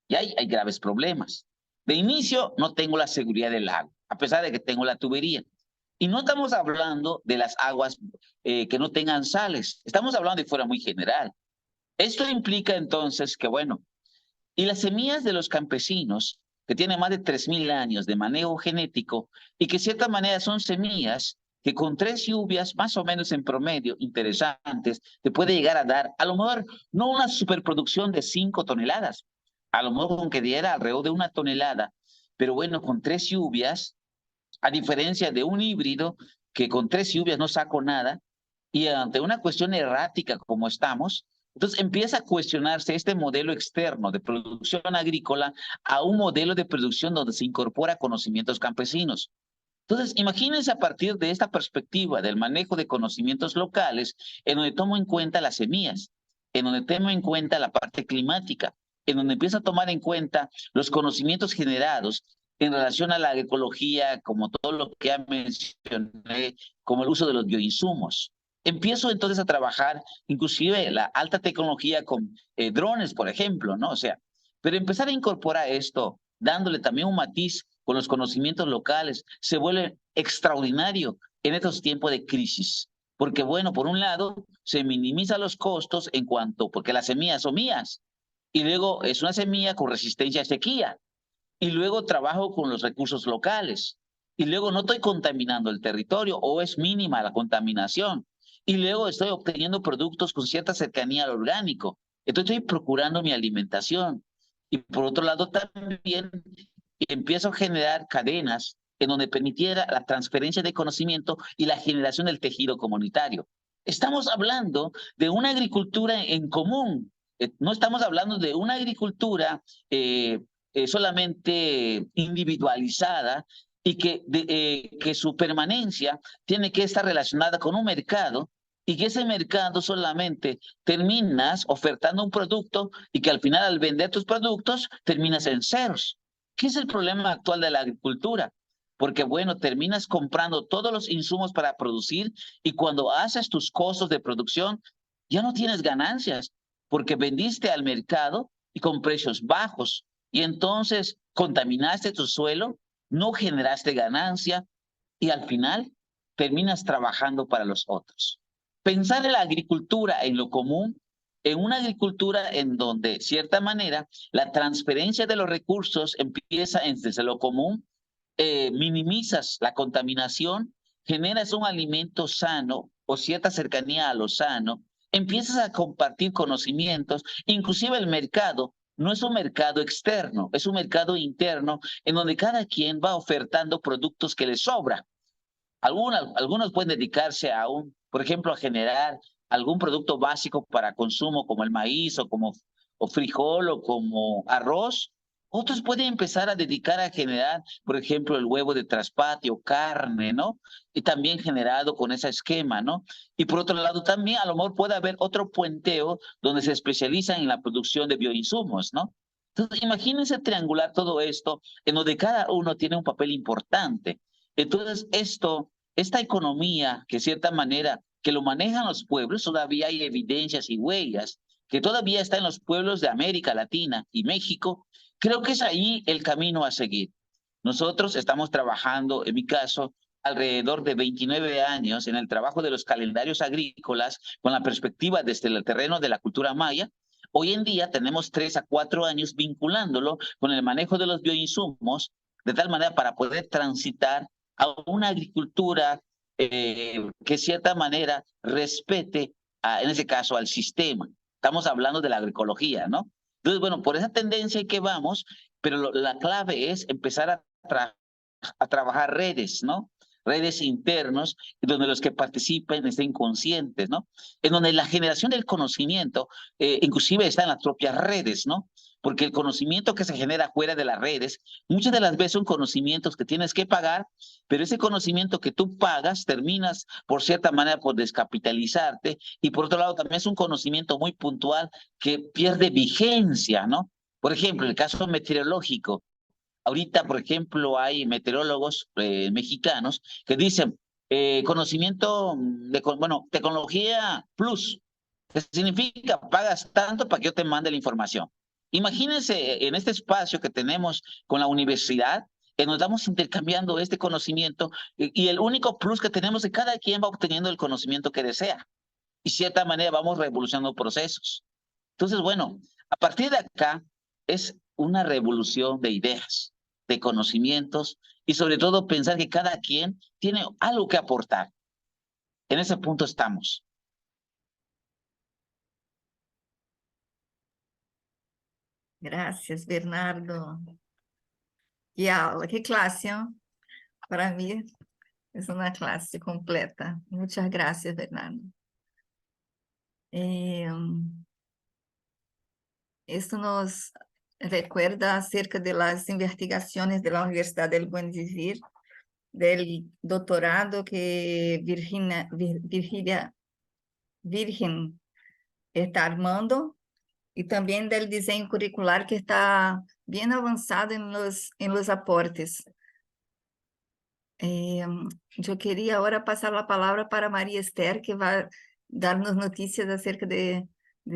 Speaker 6: Y hay graves problemas. De inicio, no tengo la seguridad del agua, a pesar de que tengo la tubería. Y no estamos hablando de las aguas que no tengan sales. Estamos hablando de fuera muy general. Esto implica entonces que, bueno, y las semillas de los campesinos, que tienen más de 3.000 años de manejo genético y que de cierta manera son semillas que con 3 lluvias, más o menos en promedio, interesantes, te puede llegar a dar, a lo mejor, no una superproducción de 5 toneladas, a lo mejor con que diera alrededor de 1 tonelada, pero bueno, con 3 lluvias, a diferencia de un híbrido que con 3 lluvias no saco nada, y ante una cuestión errática como estamos, entonces empieza a cuestionarse este modelo externo de producción agrícola a un modelo de producción donde se incorpora conocimientos campesinos. Entonces, imagínense a partir de esta perspectiva del manejo de conocimientos locales, en donde tomo en cuenta las semillas, en donde tomo en cuenta la parte climática, en donde empiezo a tomar en cuenta los conocimientos generados en relación a la agroecología, como todo lo que ya mencioné, como el uso de los bioinsumos. Empiezo entonces a trabajar, inclusive la alta tecnología con drones, por ejemplo, ¿no? O sea, pero empezar a incorporar esto, dándole también un matiz con los conocimientos locales, se vuelve extraordinario en estos tiempos de crisis. Porque, bueno, por un lado, se minimizan los costos en cuanto, porque las semillas son mías, y luego es una semilla con resistencia a sequía, y luego trabajo con los recursos locales, y luego no estoy contaminando el territorio, o es mínima la contaminación, y luego estoy obteniendo productos con cierta cercanía al orgánico. Entonces estoy procurando mi alimentación. Y por otro lado también empiezo a generar cadenas en donde permitiera la transferencia de conocimiento y la generación del tejido comunitario. Estamos hablando de una agricultura en común, no estamos hablando de una agricultura solamente individualizada y que su permanencia tiene que estar relacionada con un mercado y que ese mercado solamente terminas ofertando un producto y que al final al vender tus productos terminas en ceros. ¿Qué es el problema actual de la agricultura? Porque, bueno, terminas comprando todos los insumos para producir y cuando haces tus costos de producción, ya no tienes ganancias porque vendiste al mercado y con precios bajos y entonces contaminaste tu suelo, no generaste ganancia y al final terminas trabajando para los otros. Pensar en la agricultura en lo común, en una agricultura en donde, de cierta manera, la transferencia de los recursos empieza desde lo común, minimizas la contaminación, generas un alimento sano o cierta cercanía a lo sano, empiezas a compartir conocimientos, inclusive el mercado no es un mercado externo, es un mercado interno en donde cada quien va ofertando productos que le sobra. Algunos pueden dedicarse a por ejemplo, a generar algún producto básico para consumo como el maíz o frijol o como arroz. Otros pueden empezar a dedicar a generar, por ejemplo, el huevo de traspatio, carne, ¿no? Y también generado con ese esquema, ¿no? Y por otro lado, también a lo mejor puede haber otro puenteo donde se especializan en la producción de bioinsumos, ¿no? Entonces, imagínense triangular todo esto en donde cada uno tiene un papel importante. Entonces, esta economía, que de cierta manera, que lo manejan los pueblos, todavía hay evidencias y huellas, que todavía está en los pueblos de América Latina y México, creo que es ahí el camino a seguir. Nosotros estamos trabajando, en mi caso, alrededor de 29 años en el trabajo de los calendarios agrícolas con la perspectiva desde el terreno de la cultura maya. Hoy en día tenemos 3 a 4 años vinculándolo con el manejo de los bioinsumos, de tal manera para poder transitar a una agricultura que de cierta manera respete, en ese caso, al sistema. Estamos hablando de la agroecología, ¿no? Entonces, bueno, por esa tendencia que vamos, pero la clave es empezar a trabajar redes, ¿no? Redes internos, donde los que participen estén conscientes, ¿no? En donde la generación del conocimiento, inclusive está en las propias redes, ¿no? Porque el conocimiento que se genera fuera de las redes, muchas de las veces son conocimientos que tienes que pagar, pero ese conocimiento que tú pagas, terminas por cierta manera por descapitalizarte, y por otro lado también es un conocimiento muy puntual que pierde vigencia, ¿no? Por ejemplo, el caso meteorológico. Ahorita, por ejemplo, hay meteorólogos mexicanos que dicen conocimiento bueno, tecnología plus, que significa pagas tanto para que yo te mande la información. Imagínense en este espacio que tenemos con la universidad, que nos estamos intercambiando este conocimiento y el único plus que tenemos es que cada quien va obteniendo el conocimiento que desea. Y de cierta manera vamos revolucionando procesos. Entonces, bueno, a partir de acá es una revolución de ideas, de conocimientos y sobre todo pensar que cada quien tiene algo que aportar. En ese punto estamos.
Speaker 1: Gracias, Bernardo. Que aula, que clase, hein? Para mí es una clase completa. Muchas gracias, Bernardo. Esto nos recuerda acerca de las investigaciones de la Universidad del Buen Vivir del doctorado que Virgen está armando y también del diseño curricular que está bien avanzado en los aportes. Yo quería ahora pasar la palabra para María Esther, que va a darnos noticias acerca de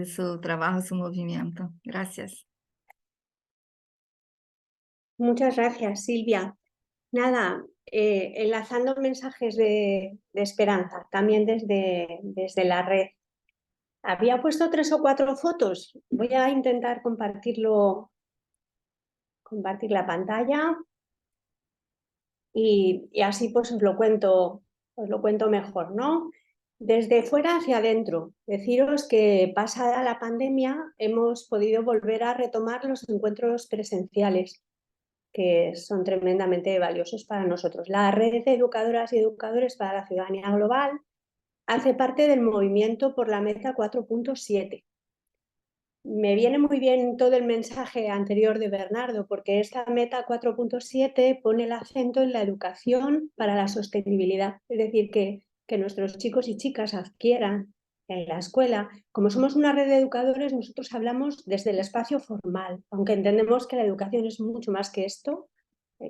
Speaker 1: su trabajo, su movimiento. Gracias.
Speaker 3: Muchas gracias, Silvia. Nada, enlazando mensajes de esperanza, también desde la red. Había puesto 3 o 4 fotos. Voy a intentar compartir la pantalla y así pues os lo cuento mejor, ¿no? Desde fuera hacia adentro, deciros que pasada la pandemia hemos podido volver a retomar los encuentros presenciales, que son tremendamente valiosos para nosotros. La red de educadoras y educadores para la ciudadanía global hace parte del movimiento por la meta 4.7. Me viene muy bien todo el mensaje anterior de Bernardo, porque esta meta 4.7 pone el acento en la educación para la sostenibilidad. Es decir, que nuestros chicos y chicas adquieran en la escuela. Como somos una red de educadores, nosotros hablamos desde el espacio formal, aunque entendemos que la educación es mucho más que esto,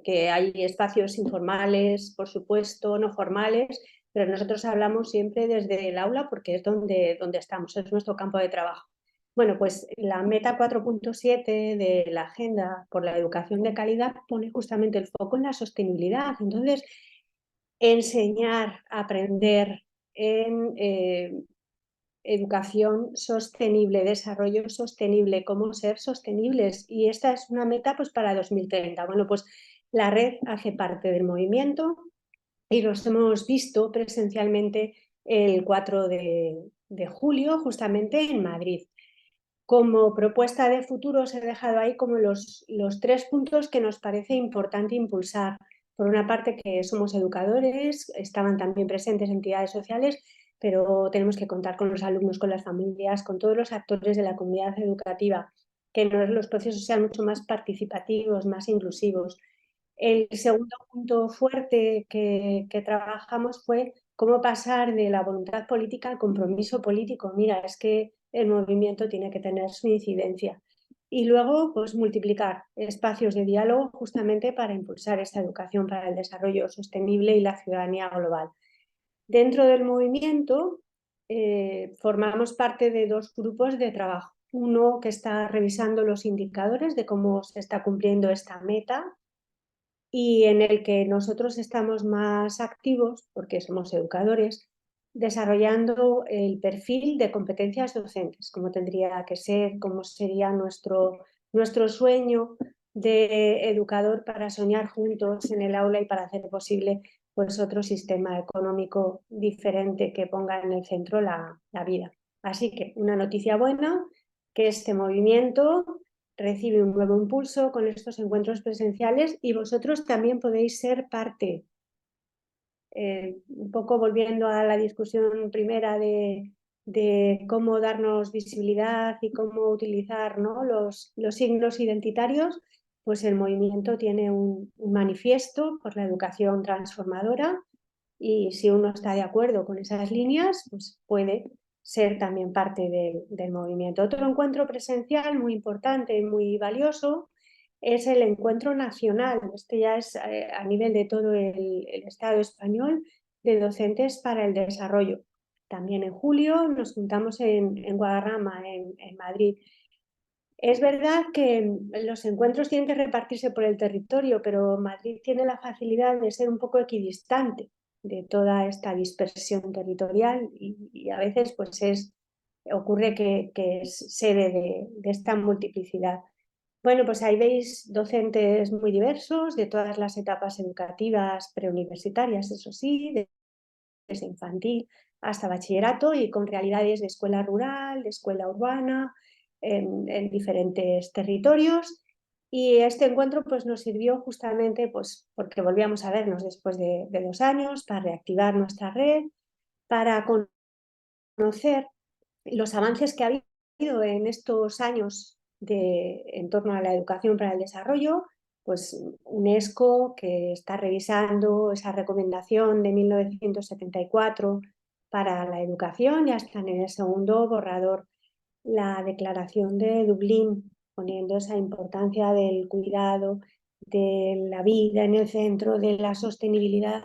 Speaker 3: que hay espacios informales, por supuesto, no formales, pero nosotros hablamos siempre desde el aula porque es donde estamos, es nuestro campo de trabajo. Bueno, pues la meta 4.7 de la Agenda por la Educación de Calidad pone justamente el foco en la sostenibilidad. Entonces, enseñar, aprender en educación sostenible, desarrollo sostenible, cómo ser sostenibles. Y esta es una meta pues, para 2030. Bueno, pues la red hace parte del movimiento y los hemos visto presencialmente el 4 de julio, justamente en Madrid. Como propuesta de futuro os he dejado ahí como los 3 puntos que nos parece importante impulsar. Por una parte que somos educadores, estaban también presentes entidades sociales, pero tenemos que contar con los alumnos, con las familias, con todos los actores de la comunidad educativa, que los procesos sean mucho más participativos, más inclusivos. El segundo punto fuerte que trabajamos fue cómo pasar de la voluntad política al compromiso político. Mira, es que el movimiento tiene que tener su incidencia. Y luego, pues multiplicar espacios de diálogo justamente para impulsar esta educación para el desarrollo sostenible y la ciudadanía global. Dentro del movimiento formamos parte de 2 grupos de trabajo. Uno que está revisando los indicadores de cómo se está cumpliendo esta meta y en el que nosotros estamos más activos, porque somos educadores, desarrollando el perfil de competencias docentes, cómo tendría que ser, cómo sería nuestro sueño de educador para soñar juntos en el aula y para hacer posible pues, otro sistema económico diferente que ponga en el centro la vida. Así que una noticia buena, que este movimiento recibe un nuevo impulso con estos encuentros presenciales y vosotros también podéis ser parte. Un poco volviendo a la discusión primera de cómo darnos visibilidad y cómo utilizar, ¿no? los signos identitarios, pues el movimiento tiene un manifiesto por la educación transformadora y si uno está de acuerdo con esas líneas, pues puede ser también parte del movimiento. Otro encuentro presencial muy importante y muy valioso es el encuentro nacional. Este ya es a nivel de todo el Estado español de docentes para el desarrollo. También en julio nos juntamos en Guadarrama, en Madrid. Es verdad que los encuentros tienen que repartirse por el territorio, pero Madrid tiene la facilidad de ser un poco equidistante de toda esta dispersión territorial y a veces pues ocurre que es sede de esta multiplicidad. Bueno, pues ahí veis docentes muy diversos de todas las etapas educativas preuniversitarias, eso sí, desde infantil hasta bachillerato y con realidades de escuela rural, de escuela urbana, en diferentes territorios. Y este encuentro pues, nos sirvió justamente pues, porque volvíamos a vernos después de 2 años para reactivar nuestra red, para conocer los avances que ha habido en estos años en torno a la educación para el desarrollo pues UNESCO, que está revisando esa recomendación de 1974 para la educación, ya están en el segundo borrador. La Declaración de Dublín, poniendo esa importancia del cuidado, de la vida en el centro, de la sostenibilidad.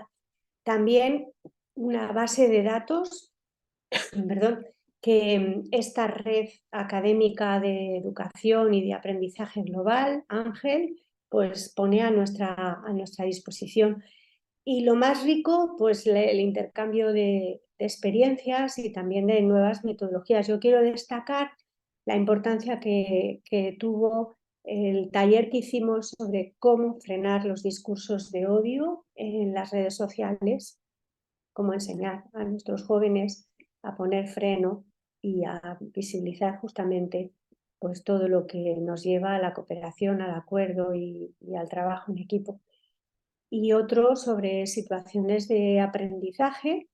Speaker 3: También una base de datos, perdón, que esta red académica de educación y de aprendizaje global, Ángel, pues pone a nuestra disposición. Y lo más rico, pues el intercambio de experiencias y también de nuevas metodologías. Yo quiero destacar la importancia que tuvo el taller que hicimos sobre cómo frenar los discursos de odio en las redes sociales, cómo enseñar a nuestros jóvenes a poner freno y a visibilizar justamente pues todo lo que nos lleva a la cooperación, al acuerdo y al trabajo en equipo. Y otro sobre situaciones de aprendizaje,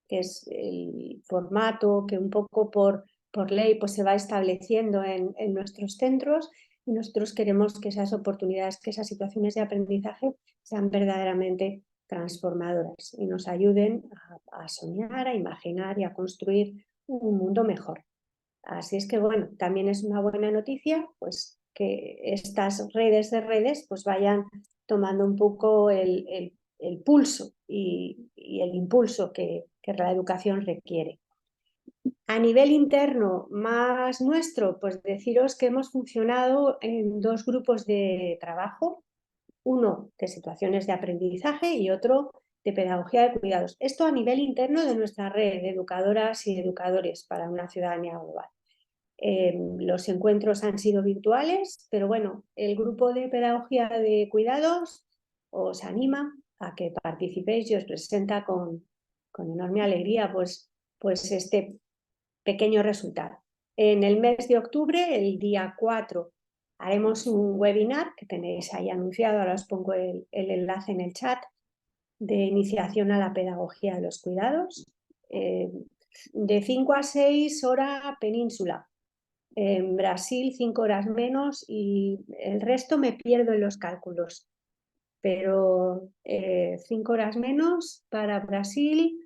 Speaker 3: que es el formato que un poco por ley pues se va estableciendo en nuestros centros, y nosotros queremos que esas oportunidades, que esas situaciones de aprendizaje sean verdaderamente transformadoras y nos ayuden a soñar, a imaginar y a construir un mundo mejor. Así es que, bueno, también es una buena noticia pues que estas redes de redes pues vayan tomando un poco el pulso y el impulso que la educación requiere. A nivel interno más nuestro, pues deciros que hemos funcionado en dos grupos de trabajo, uno de situaciones de aprendizaje y otro de pedagogía de cuidados. Esto a nivel interno de nuestra red de educadoras y educadores para una ciudadanía global. Los encuentros han sido virtuales, pero bueno, el grupo de pedagogía de cuidados os anima a que participéis y os presenta con enorme alegría pues este pequeño resultado. En el mes de octubre, el día 4, haremos un webinar que tenéis ahí anunciado, ahora os pongo el enlace en el chat, de iniciación a la pedagogía de los cuidados, de 5 a 6 hora península. En Brasil 5 horas menos y el resto me pierdo en los cálculos, pero 5 horas menos para Brasil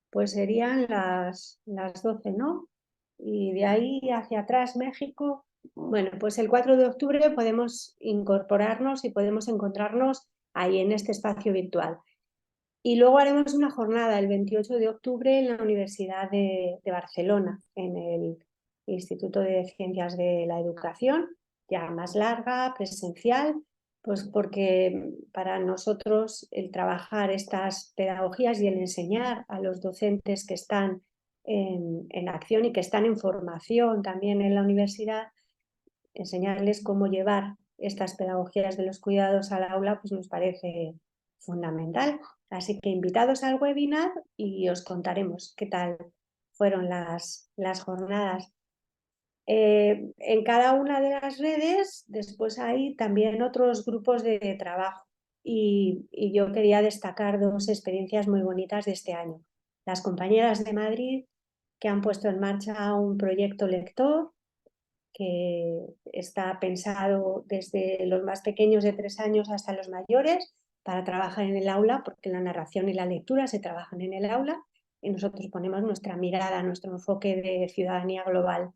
Speaker 3: pues serían las 12, ¿no? Y de ahí hacia atrás México, bueno, pues el 4 de octubre podemos incorporarnos y podemos encontrarnos ahí en este espacio virtual. Y luego haremos una jornada el 28 de octubre en la Universidad de Barcelona, en el Instituto de Ciencias de la Educación, ya más larga, presencial, pues porque para nosotros el trabajar estas pedagogías y el enseñar a los docentes que están en acción y que están en formación también en la universidad, enseñarles cómo llevar estas pedagogías de los cuidados al aula, pues nos parece fundamental. Así que invitados al webinar y os contaremos qué tal fueron las jornadas. En cada una de las redes después hay también otros grupos de trabajo y yo quería destacar dos experiencias muy bonitas de este año. Las compañeras de Madrid que han puesto en marcha un proyecto lector que está pensado desde los más pequeños de 3 años hasta los mayores para trabajar en el aula, porque la narración y la lectura se trabajan en el aula y nosotros ponemos nuestra mirada, nuestro enfoque de ciudadanía global.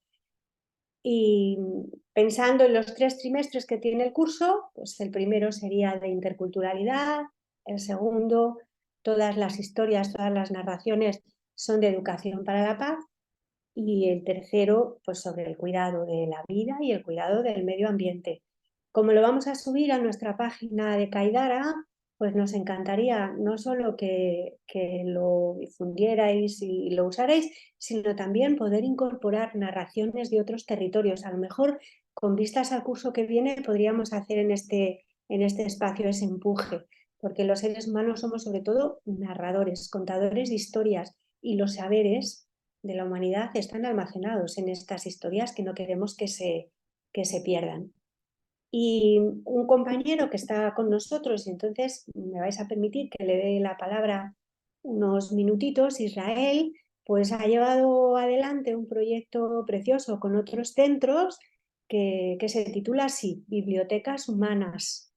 Speaker 3: Y pensando en los 3 trimestres que tiene el curso, pues el primero sería de interculturalidad, el segundo, todas las historias, todas las narraciones son de educación para la paz, y el tercero, pues sobre el cuidado de la vida y el cuidado del medio ambiente. Como lo vamos a subir a nuestra página de Kaidara, pues nos encantaría no solo que lo difundierais y lo usarais, sino también poder incorporar narraciones de otros territorios. A lo mejor, con vistas al curso que viene, podríamos hacer en este espacio ese empuje, porque los seres humanos somos sobre todo narradores, contadores de historias, y los saberes de la humanidad están almacenados en estas historias que no queremos que se pierdan. Y un compañero que está con nosotros, y entonces me vais a permitir que le dé la palabra unos minutitos, Israel, pues ha llevado adelante un proyecto precioso con otros centros que se titula así, Bibliotecas Humanas.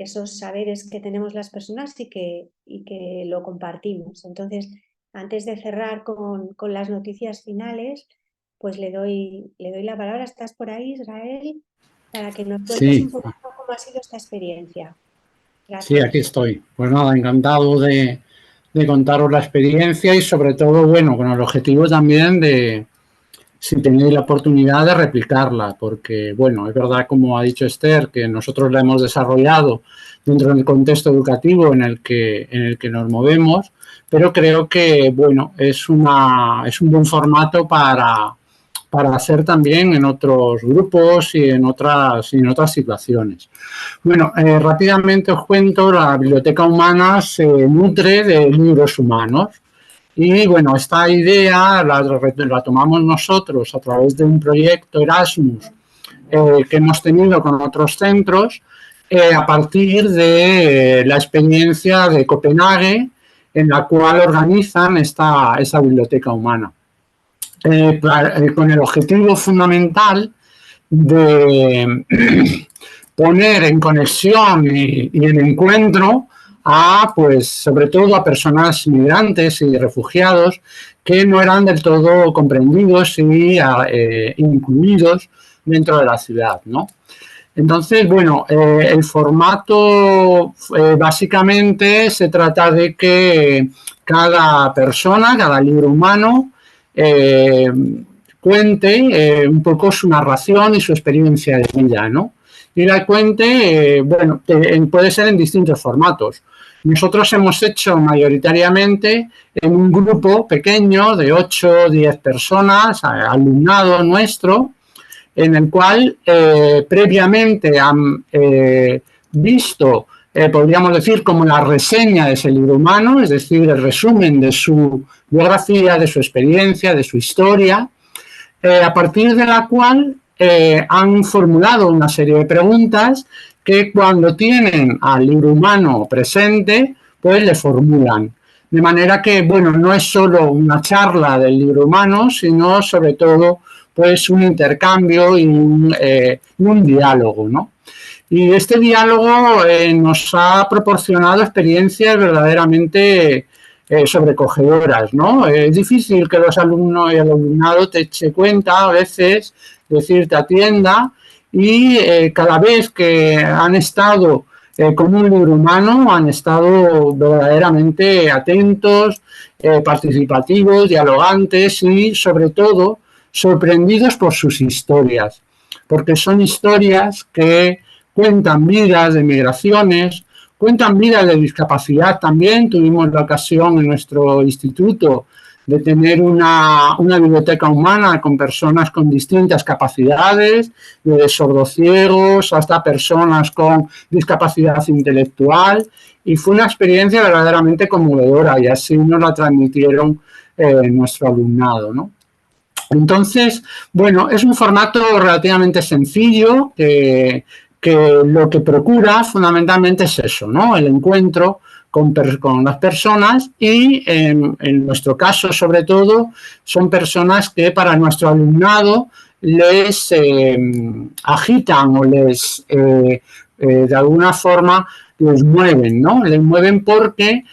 Speaker 3: esos saberes que tenemos las personas y que lo compartimos. Entonces, antes de cerrar con las noticias finales, pues le doy la palabra. ¿Estás por ahí, Israel? Para que nos cuentes
Speaker 7: Sí,
Speaker 3: un poquito cómo ha sido esta experiencia.
Speaker 7: sí,
Speaker 3: Gracias.
Speaker 7: aquí estoy. Pues nada, encantado de contaros la experiencia y sobre todo, bueno, con el objetivo también de, si tenéis la oportunidad de replicarla, porque, bueno, es verdad, como ha dicho Esther, que nosotros la hemos desarrollado dentro del contexto educativo en el que nos movemos, pero creo que, bueno, es un buen formato para hacer también en otros grupos y en otras situaciones. Bueno, rápidamente os cuento, la Biblioteca Humana se nutre de libros humanos. Y bueno, esta idea la tomamos nosotros a través de un proyecto Erasmus que hemos tenido con otros centros a partir de la experiencia de Copenhague, en la cual organizan esa biblioteca humana. Con el objetivo fundamental de poner en conexión y en encuentro pues sobre todo a personas migrantes y refugiados que no eran del todo comprendidos y incluidos dentro de la ciudad, ¿no? Entonces, bueno, el formato básicamente se trata de que cada persona, cada libro humano, cuente un poco su narración y su experiencia de vida, ¿no? Y la cuente, bueno, puede ser en distintos formatos. Nosotros hemos hecho mayoritariamente en un grupo pequeño de 8 o 10 personas, alumnado nuestro, en el cual previamente han visto, podríamos decir, como la reseña de ese libro humano, es decir, el resumen de su biografía, de su experiencia, de su historia, a partir de la cual han formulado una serie de preguntas que cuando tienen al libro humano presente, pues le formulan. De manera que, bueno, no es solo una charla del libro humano, sino sobre todo pues un intercambio y un diálogo, ¿no? Y este diálogo nos ha proporcionado experiencias verdaderamente sobrecogedoras, ¿no? Es difícil que los alumnos y el alumnado te eche cuenta a veces, decir, te atienda y cada vez que han estado con un libro humano han estado verdaderamente atentos, participativos, dialogantes y sobre todo sorprendidos por sus historias, porque son historias que cuentan vidas de migraciones, cuentan vidas de discapacidad también. Tuvimos la ocasión en nuestro instituto de tener una biblioteca humana con personas con distintas capacidades, desde sordociegos hasta personas con discapacidad intelectual, y fue una experiencia verdaderamente conmovedora y así nos la transmitieron nuestro alumnado, ¿no? Entonces, bueno, es un formato relativamente sencillo que lo que procura fundamentalmente es eso, ¿no? El encuentro con las personas y en nuestro caso, sobre todo, son personas que para nuestro alumnado les agitan o les, de alguna forma, les mueven, ¿no? Les mueven porque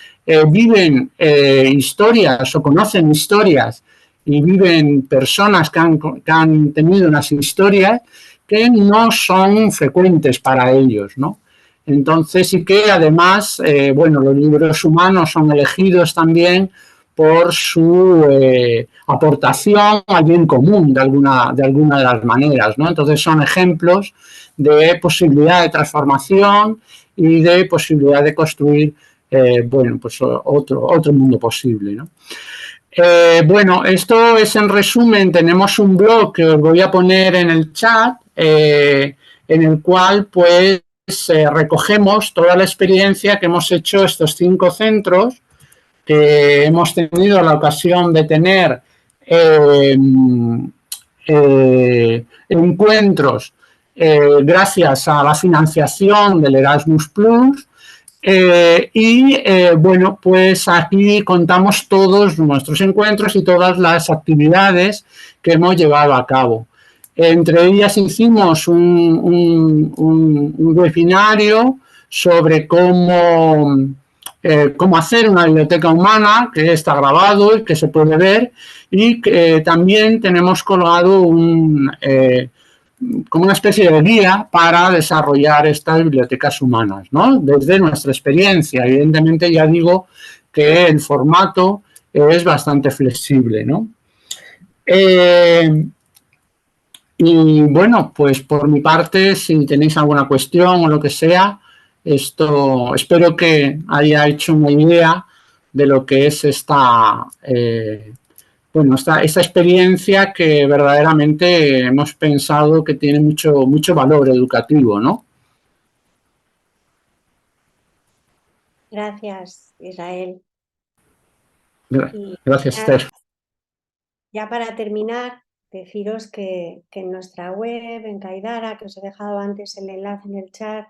Speaker 7: viven historias o conocen historias y viven personas que han tenido unas historias que no son frecuentes para ellos, ¿no? Entonces, sí que además, bueno, los libros humanos son elegidos también por su aportación al bien común de alguna de las maneras, ¿no? Entonces, son ejemplos de posibilidad de transformación y de posibilidad de construir, bueno, pues otro mundo posible, ¿no? Bueno, esto es en resumen. Tenemos un blog que os voy a poner en el chat, en el cual pues recogemos toda la experiencia que hemos hecho estos 5 centros, que hemos tenido la ocasión de tener encuentros gracias a la financiación del Erasmus+. Bueno, pues aquí contamos todos nuestros encuentros y todas las actividades que hemos llevado a cabo. Entre ellas hicimos un webinario sobre cómo hacer una biblioteca humana, que está grabado y que se puede ver, y que también tenemos colgado como una especie de guía para desarrollar estas bibliotecas humanas, ¿no? Desde nuestra experiencia. Evidentemente, ya digo que el formato es bastante flexible, ¿no? Y bueno, pues por mi parte, si tenéis alguna cuestión o lo que sea, espero que haya hecho una idea de lo que es esta experiencia que verdaderamente hemos pensado que tiene mucho valor educativo, ¿no?
Speaker 3: Gracias, Israel. Y
Speaker 7: Gracias, Esther.
Speaker 3: ya para terminar, deciros que en nuestra web, en Kaidara, que os he dejado antes el enlace en el chat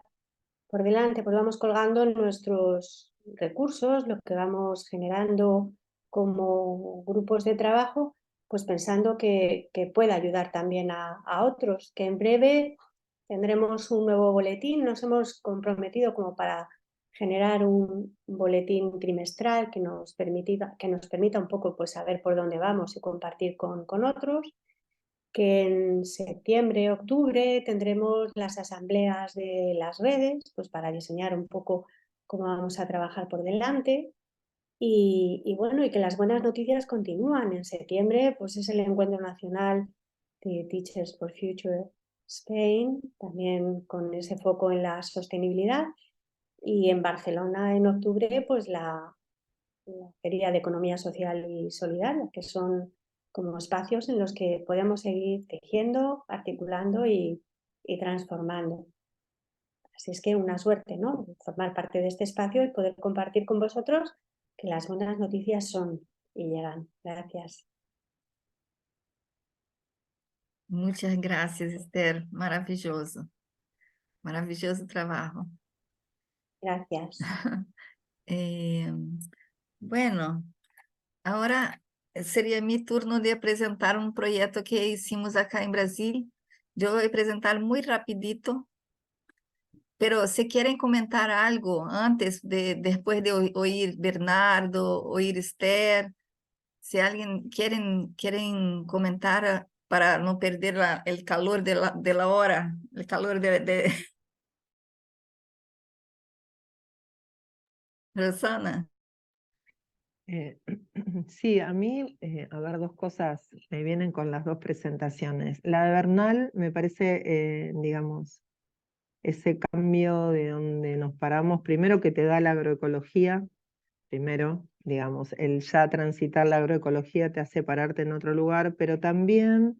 Speaker 3: por delante, pues vamos colgando nuestros recursos, lo que vamos generando como grupos de trabajo, pues pensando que pueda ayudar también a otros, que en breve tendremos un nuevo boletín, nos hemos comprometido como para generar un boletín trimestral que nos permita un poco pues saber por dónde vamos y compartir con otros, que en septiembre, octubre tendremos las asambleas de las redes, pues para diseñar un poco cómo vamos a trabajar por delante. Y bueno, y que las buenas noticias continúan. En septiembre pues es el encuentro nacional de Teachers for Future Spain, también con ese foco en la sostenibilidad. Y en Barcelona en octubre pues la Feria de Economía Social y Solidaria, que son como espacios en los que podemos seguir tejiendo, articulando y transformando. Así es que una suerte, ¿no? Formar parte de este espacio y poder compartir con vosotros que las buenas noticias son y llegan. Gracias.
Speaker 1: Muchas gracias, Esther. Maravilloso. Maravilloso trabajo.
Speaker 3: Gracias.
Speaker 1: Bueno, ahora sería mi turno de presentar un proyecto que hicimos acá en Brasil. Yo voy a presentar muy rapidito, pero si quieren comentar algo antes, después de oír Bernardo, oír Esther, si alguien quieren comentar para no perder el calor de la hora, el calor de Rosana.
Speaker 2: Sí, a mí, a ver, dos cosas me vienen con las dos presentaciones. La de Bernal me parece, digamos, ese cambio de donde nos paramos, primero que te da la agroecología, primero, digamos, el ya transitar la agroecología te hace pararte en otro lugar, pero también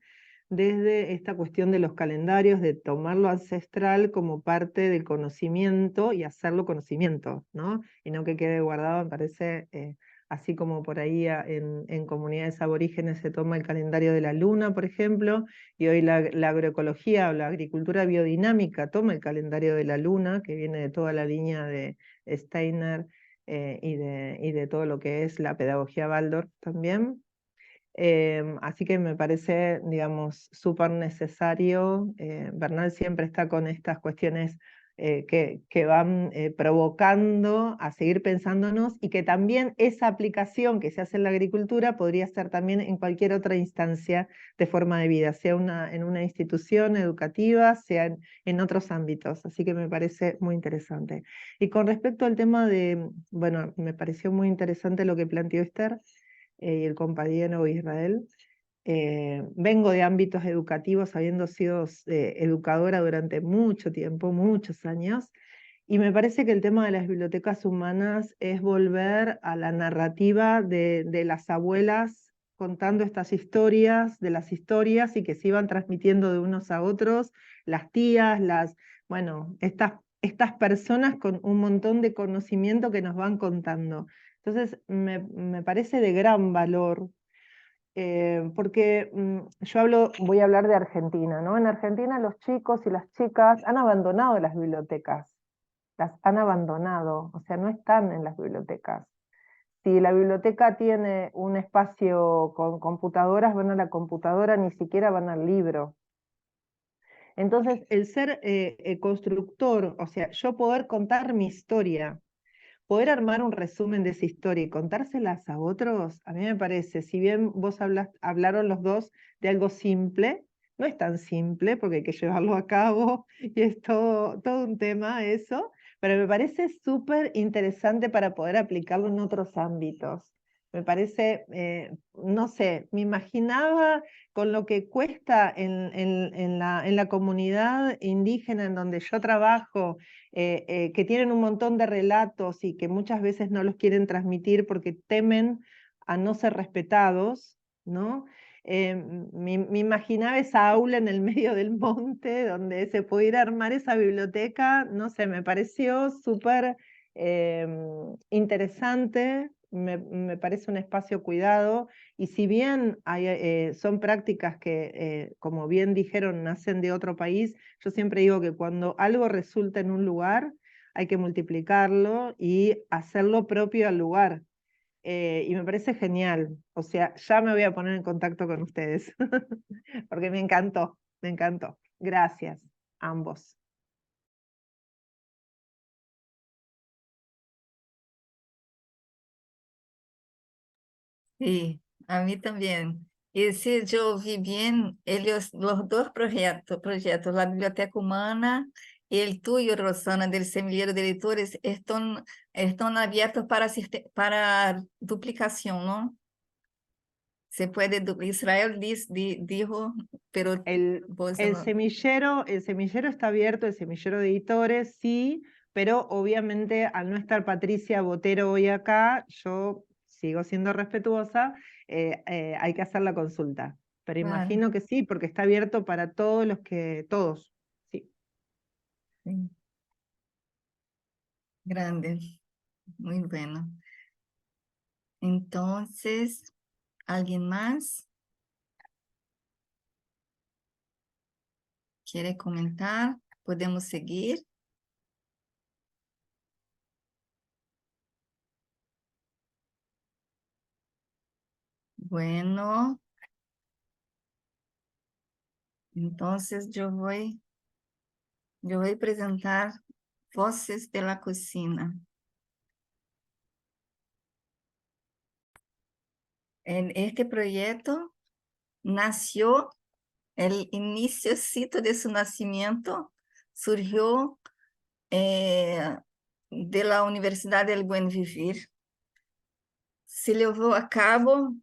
Speaker 2: desde esta cuestión de los calendarios, de tomar lo ancestral como parte del conocimiento y hacerlo conocimiento, ¿no? Y no que quede guardado, me parece, así como por ahí en comunidades aborígenes se toma el calendario de la luna, por ejemplo, y hoy la agroecología o la agricultura biodinámica toma el calendario de la luna, que viene de toda la línea de Steiner, y de todo lo que es la pedagogía Waldorf también. Así que me parece, digamos, súper necesario. Bernal siempre está con estas cuestiones que van provocando a seguir pensándonos, y que también esa aplicación que se hace en la agricultura podría ser también en cualquier otra instancia de forma de vida, sea en una institución educativa, sea en otros ámbitos. Así que me parece muy interesante. Y con respecto al tema bueno, me pareció muy interesante lo que planteó Esther y el compañero Israel. Vengo de ámbitos educativos, habiendo sido educadora durante mucho tiempo, muchos años, y me parece que el tema de las bibliotecas humanas es volver a la narrativa de las abuelas contando estas historias, de las historias, y que se iban transmitiendo de unos a otros, las tías, bueno, estas personas con un montón de conocimiento que nos van contando. Entonces, me parece de gran valor, porque voy a hablar de Argentina, ¿no? En Argentina los chicos y las chicas han abandonado las bibliotecas, las han abandonado, o sea, no están en las bibliotecas. Si la biblioteca tiene un espacio con computadoras, van a la computadora, ni siquiera van al libro. Entonces, el ser constructor, o sea, yo poder contar mi historia, poder armar un resumen de esa historia y contárselas a otros, a mí me parece, si bien hablaron los dos de algo simple, no es tan simple porque hay que llevarlo a cabo y es todo un tema eso, pero me parece súper interesante para poder aplicarlo en otros ámbitos. Me parece, no sé, me imaginaba con lo que cuesta en la comunidad indígena en donde yo trabajo, que tienen un montón de relatos y que muchas veces no los quieren transmitir porque temen a no ser respetados, ¿no? Me imaginaba esa aula en el medio del monte donde se pudiera armar esa biblioteca, no sé, me pareció súper interesante, me parece un espacio cuidado, y si bien son prácticas que, como bien dijeron, nacen de otro país, yo siempre digo que cuando algo resulta en un lugar, hay que multiplicarlo y hacerlo propio al lugar. Y me parece genial. O sea, ya me voy a poner en contacto con ustedes, porque me encantó, me encantó. Gracias, ambos.
Speaker 1: Sí, a mí también. Y sí, yo vi bien los dos proyectos, la Biblioteca Humana y el tuyo, Rosana, del Semillero de Editores, están abiertos para duplicación, ¿no? Se puede, Israel dijo, pero vos
Speaker 2: El
Speaker 1: no.
Speaker 2: semillero está abierto, el semillero de editores, sí, pero obviamente al no estar Patricia Botero hoy acá, yo sigo siendo respetuosa, hay que hacer la consulta. Pero
Speaker 1: Claro,
Speaker 2: imagino que sí, porque está abierto para todos todos, sí.
Speaker 1: sí, grande, muy bueno. Entonces, ¿alguien más quiere comentar? Podemos seguir. Bueno, entonces yo voy a presentar Voces de la Cocina. En este proyecto nació, el iniciocito de su nacimiento surgió de la Universidad del Buen Vivir. Se llevó a cabo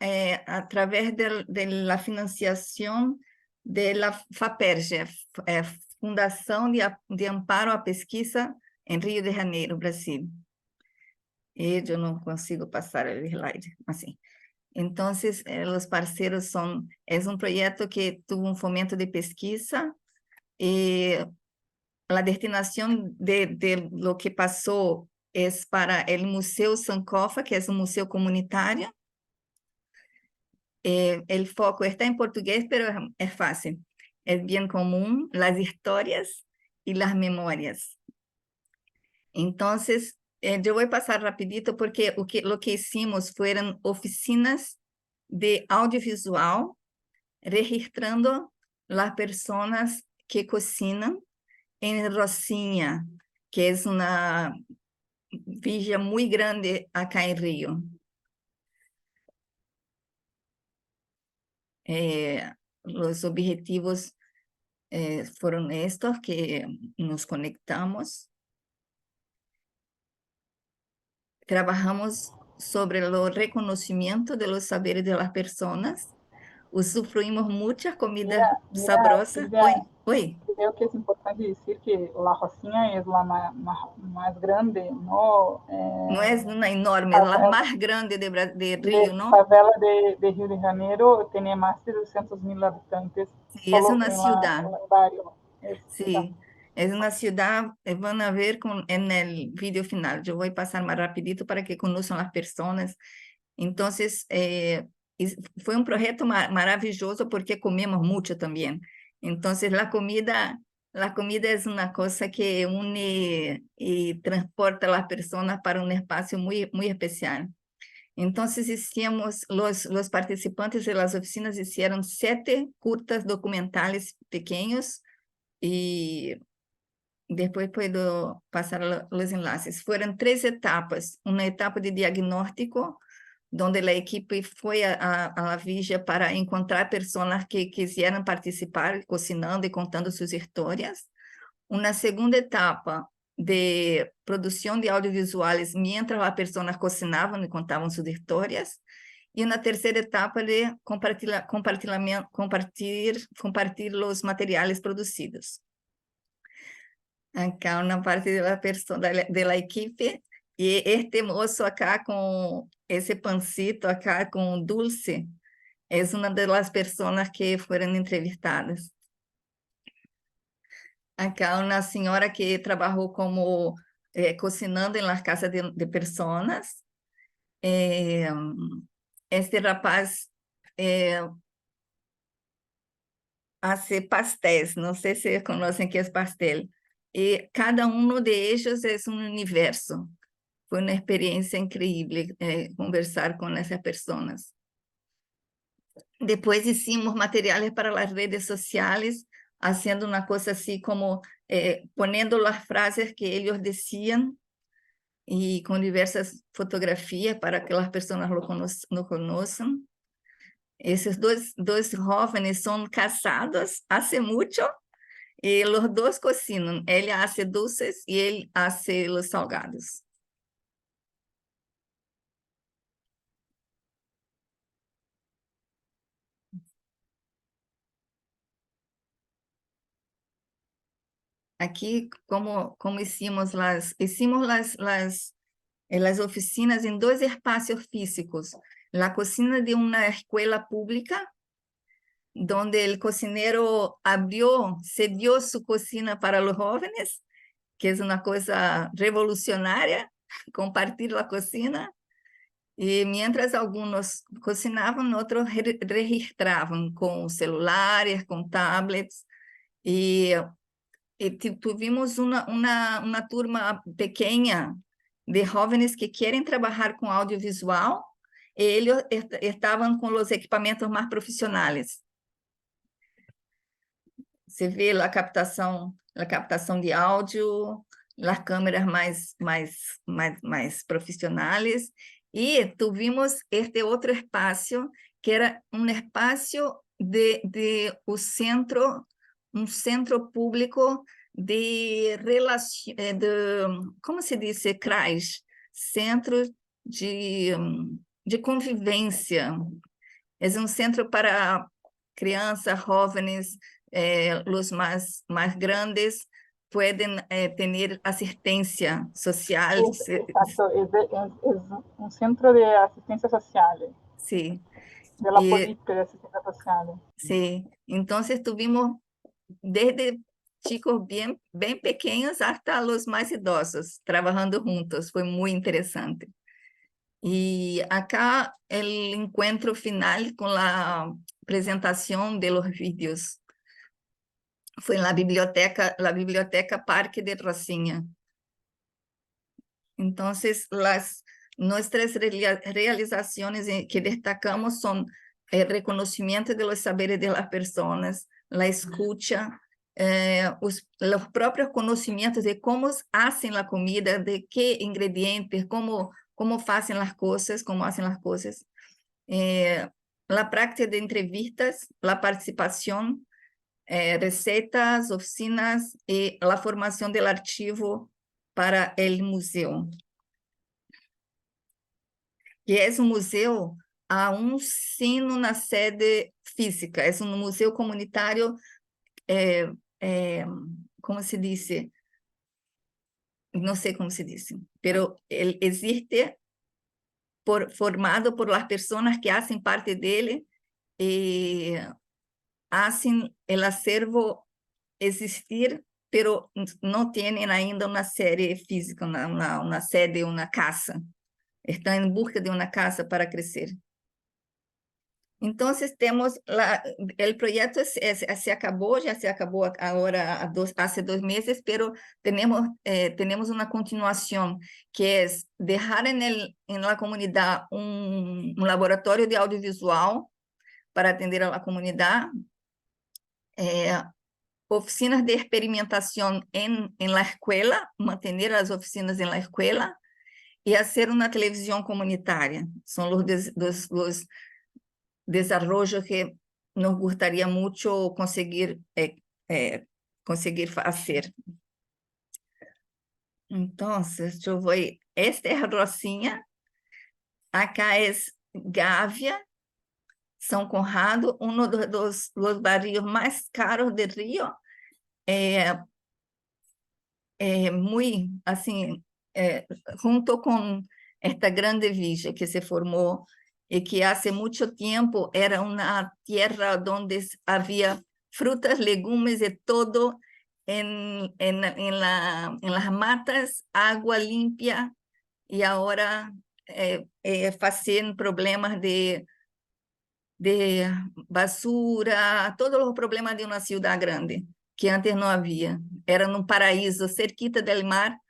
Speaker 1: a través de la financiación de la FAPERJ, Fundação de Amparo à Pesquisa em Rio de Janeiro, Brasil. E eu não consigo passar o slide, assim. Então, os parceiros é um projeto que tuvo um fomento de pesquisa e a destinação de lo que passou é para o Museu Sankofa, que é um museu comunitário. O foco está em português, mas é fácil. É bem comum as histórias e as memórias. Então, eu vou passar rapidito porque lo que hicimos foram oficinas de audiovisual registrando as pessoas que cozinam em Rocinha, que é uma villa muito grande acá em Rio. Os objetivos foram estos que nos conectamos. Trabajamos sobre o reconhecimento de los saberes de las personas. Usufruímos muchas comidas sabrosas.
Speaker 5: Silvia,
Speaker 1: Oi.
Speaker 5: creo que es importante decir que La Rocinha es la más grande, ¿no?
Speaker 1: Não é uma enorme, é a mais grande de Rio, não?
Speaker 5: Favela de Rio de Janeiro tiene más de 200.000 habitantes.
Speaker 1: Sí, es
Speaker 5: solo
Speaker 1: una
Speaker 5: en
Speaker 1: ciudad.
Speaker 5: el barrio.
Speaker 1: Sí, es una ciudad, van a ver en el video final. Yo voy a pasar más rapidito para que conozcan las personas. Entonces, fue un proyecto maravilloso porque comemos mucho también. Entonces, la comida es una cosa que une y transporta a las personas para un espacio muy, muy especial. Entonces hicimos, los participantes de las oficinas hicieron 7 curtas documentales pequeños y después puedo pasar los enlaces. Fueron 3 etapas. Una etapa de diagnóstico, donde la equipe fue a la villa para encontrar personas que quisieran participar cocinando y contando sus historias. Una segunda etapa de producción de audiovisuales mientras las personas cocinaban y contaban sus historias. Y una tercera etapa de compartir los materiales producidos. Acá una parte de la persona, de la equipe, y este mozo acá con ese pancito acá con dulce, es una de las personas que fueron entrevistadas. Acá una señora que trabajó como cocinando en las casas de personas. Este rapaz hace pastéis, no sé si conocen qué es pastel. Y cada uno de ellos es un universo. Fue una experiencia increíble conversar con esas personas. Después hicimos materiales para las redes sociales, haciendo una cosa así como poniendo las frases que ellos decían y con diversas fotografías para que las personas lo conozcan. Esos dos jóvenes son casados hace mucho y los dos cocinan. Ella hace dulces y él hace los salgados. Aquí, como hicimos las oficinas en 2 espacios físicos. La cocina de una escuela pública, donde el cocinero cedió su cocina para los jóvenes, que es una cosa revolucionaria, compartir la cocina. Y mientras algunos cocinaban, otros registraban con celulares, con tablets. Y tuvimos una turma pequeña de jóvenes que quieren trabajar con audiovisual. Ellos estaban con los equipamientos más profesionales. Se ve la captação de áudio, las câmeras mais profissionais. E tuvimos este outro espaço, que era um espaço de um centro público de como se diz, CRAS, Centro de Convivência. É um centro para crianças, jovens, los más grandes pueden tener asistencia social.
Speaker 5: Exacto, es un centro de asistencia social.
Speaker 1: Sí.
Speaker 5: De la política de asistencia social.
Speaker 1: Sí, entonces tuvimos desde chicos bien pequeños hasta los más idosos trabajando juntos. Fue muy interesante. Y acá el encuentro final con la presentación de los vídeos fue en la biblioteca Parque de Rocinha. Entonces, nuestras realizaciones que destacamos son el reconocimiento de los saberes de las personas, la escucha, los propios conocimientos de cómo hacen la comida, de qué ingredientes, cómo hacen las cosas, la práctica de entrevistas, la participación, recetas, oficinas y la formación del archivo para el museo. Que es un museo aún sin una sede física, es un museo comunitario, ¿cómo se dice? No sé cómo se dice, pero él existe formado por las personas que hacen parte de él y hacen el acervo existir, pero no tienen ainda una sede física, una sede, una casa. Están en busca de una casa para crecer. Entonces tenemos el proyecto se acabó, ya se acabó ahora hace 2 meses, pero tenemos una continuación que es dejar en la comunidad un laboratorio de audiovisual para atender a la comunidad, oficinas de experimentación en la escuela, mantener las oficinas en la escuela y hacer una televisión comunitaria. Son los desarrollo que nos gustaría mucho conseguir hacer. Entonces, yo voy, esta es Rocinha, acá es Gávea, São Conrado, uno de los barrios más caros del Río, muy así, junto con esta grande villa que se formó y que hace mucho tiempo era una tierra donde había frutas, legumes de todo en las matas, agua limpia, y ahora hacen problemas de basura, todos los problemas de una ciudad grande, que antes no había. Era un paraíso cerquita del mar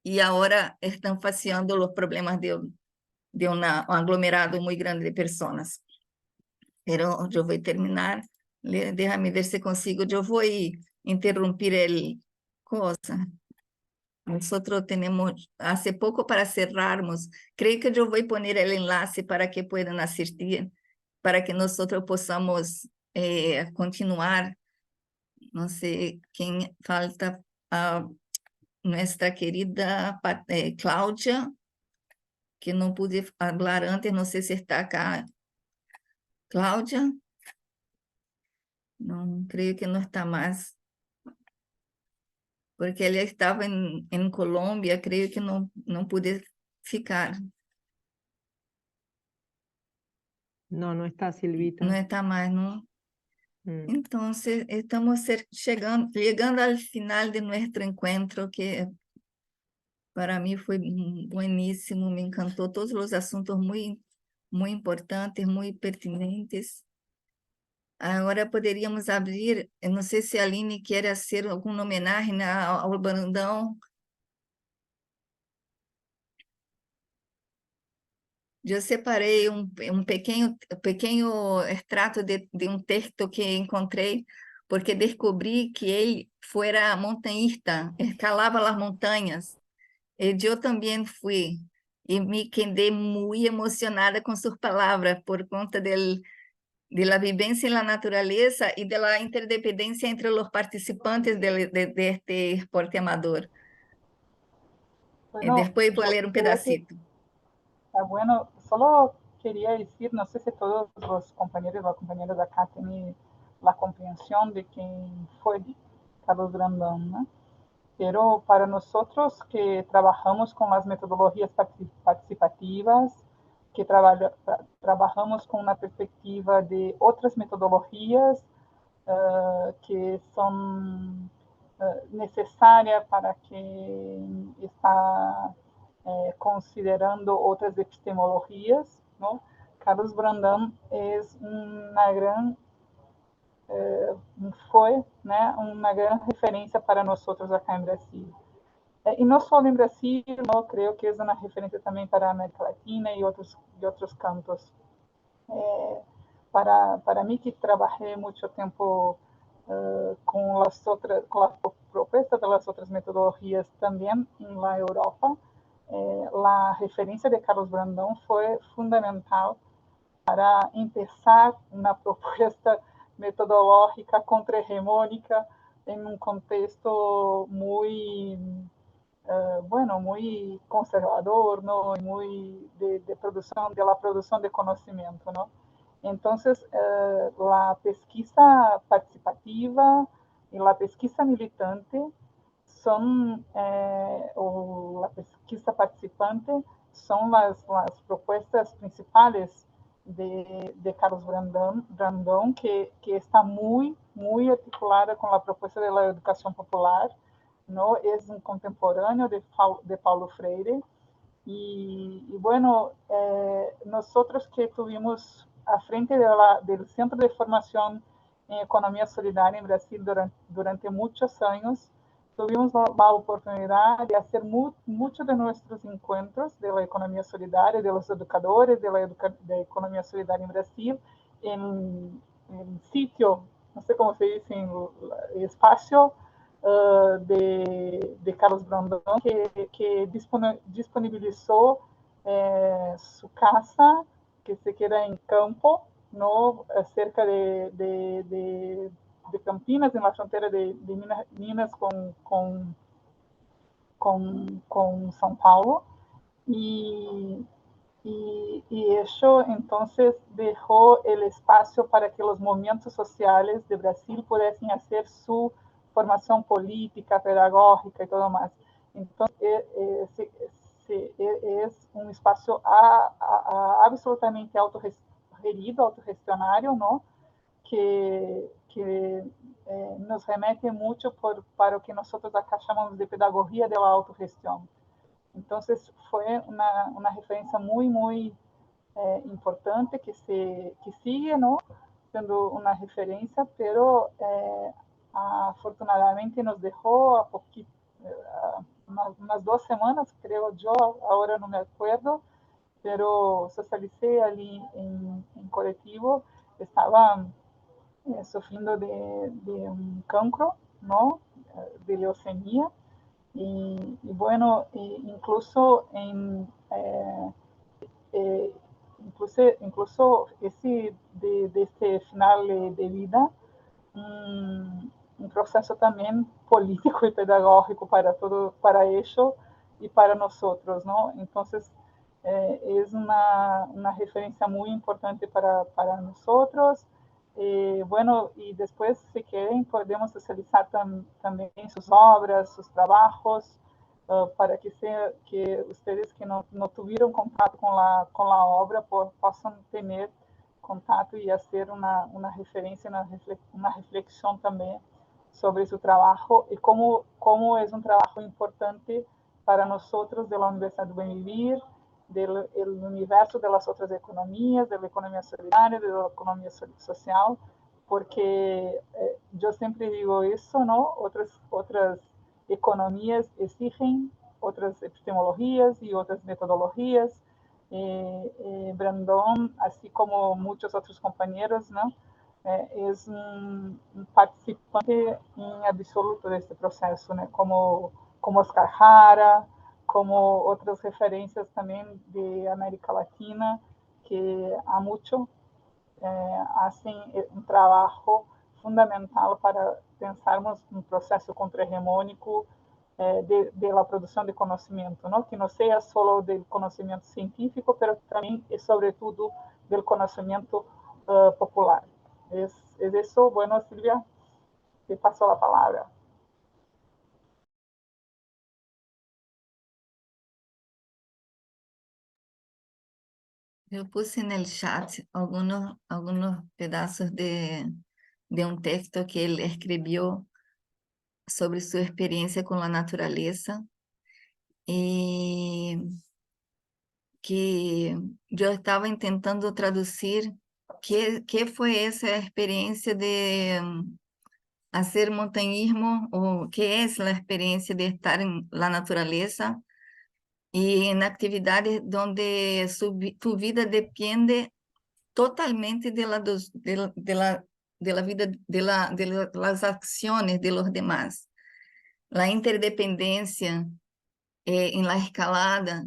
Speaker 1: y ahora están faciando los problemas de un aglomerado muy grande de personas. Pero yo voy a terminar, déjame ver si consigo, yo voy a interrumpir el cosa. Nosotros tenemos hace poco para cerrarnos. Creo que yo voy a poner el enlace para que puedan asistir, para que nosotros podamos continuar. No sé quién falta. Nuestra querida Cláudia, que no pude hablar antes, no sé si está acá. Cláudia, no, creo que no está más, porque ella estaba en Colombia, creo que no pude ficar.
Speaker 2: No, no está Silvita.
Speaker 1: No está más, ¿no?
Speaker 2: Mm.
Speaker 1: Entonces, estamos llegando al final de nuestro encuentro, que para mí fue buenísimo, me encantó todos los asuntos muy, muy importantes, muy pertinentes. Agora poderíamos abrir, eu não sei se a Aline quer fazer alguma homenagem ao Brandão. Eu separei um pequeno extrato de um texto que encontrei, porque descobri que ele fora montanhista, escalava as montanhas. E eu também fui, e me quedei muito emocionada com suas palavras, por conta de la vivencia en la naturaleza y de la interdependencia entre los participantes de este esporte amador.
Speaker 5: Bueno,
Speaker 1: Después voy a
Speaker 5: yo
Speaker 1: leer un
Speaker 5: creo que
Speaker 1: pedacito.
Speaker 5: bueno, solo quería decir, no sé si todos los compañeros o compañeras de acá tienen la comprensión de quién fue Carlos Brandão, ¿no? Pero para nosotros que trabajamos con las metodologías participativas, que trabajamos con una perspectiva de otras metodologías que son necesarias para quien está considerando otras epistemologías, ¿no? Carlos Brandão es una gran foi, né, uma grande referência para nós outros aqui em Brasil. E não só em Brasil, não, creio que é uma referência também para a América Latina e outros cantos. Para mim, que trabalhei muito tempo com a propuesta das outras metodologias também na Europa, a referência de Carlos Brandão foi fundamental para empezar uma proposta metodológica contrahegemónica em um contexto muito bueno, muy conservador, ¿no? Muy de producción, de la producción de conocimiento, ¿no? Entonces, la pesquisa participativa y la pesquisa militante son, o la pesquisa participante son las propuestas principales de Carlos Brandão que está muy articulada con la propuesta de la educación popular, ¿no? Es un contemporáneo de Paulo Freire. Y bueno, nosotros que tuvimos a frente del Centro de Formación en Economía Solidaria en Brasil durante muchos años. Tuvimos la oportunidad de hacer muchos de nuestros encuentros de la economía solidaria, de los educadores de economía solidaria en Brasil, en sitio, no sé cómo se dice, en el espacio de Carlos Brandão, que disponibilizó su casa, que se queda en campo, ¿no? Cerca de Campinas, en la frontera de Minas con São Paulo. Y eso entonces dejó el espacio para que los movimientos sociales de Brasil pudiesen hacer su formación política, pedagógica y todo más. Entonces, es un espacio absolutamente autogerido, autogestionario, ¿no? Que nos remete mucho para lo que nosotros acá llamamos de pedagogía de la autogestión. Entonces fue una referencia muy importante que sigue, ¿no? Siendo una referencia, pero afortunadamente nos dejó a poquito, unas 2 semanas, creo yo, ahora no me acuerdo, pero socialicé allí en colectivo, estaba sufriendo de un cancro, ¿no? De leucemia. Y bueno, incluso incluso de este final de vida, un proceso también político y pedagógico para ello y para nosotros, ¿no? Entonces, es una referencia muy importante para nosotros. Bueno, y después, si quieren, podemos socializar también sus obras, sus trabajos, para que ustedes que no tuvieron contacto con la obra possam tener contacto y hacer una referencia, una reflexión también sobre su trabajo y cómo es un trabajo importante para nosotros de la Universidad de Buen Vivir, del universo de las otras economías, de la economía solidaria, de la economía social, porque yo siempre digo eso, ¿no? Otras economías exigen otras epistemologías y otras metodologías. Brandão, así como muchos otros compañeros, ¿no? Es un participante en absoluto de este proceso, ¿no? Como Oscar Jara, como otras referencias también de América Latina, que a mucho hacen un trabajo fundamental para pensarmos un proceso contrahegemónico de la producción de conocimiento, ¿no? Que no sea solo del conocimiento científico, pero también y sobre todo del conocimiento popular. ¿Es eso? Bueno, Silvia, te paso la palabra.
Speaker 1: Eu puse en el chat algunos pedazos de un texto que él escribió sobre su experiencia con la naturaleza y que yo estaba intentando traducir qué fue esa experiencia de hacer montañismo o qué es la experiencia de estar en la naturaleza y en actividades donde tu vida depende totalmente de la vida, de las acciones de los demás. La interdependencia en la escalada,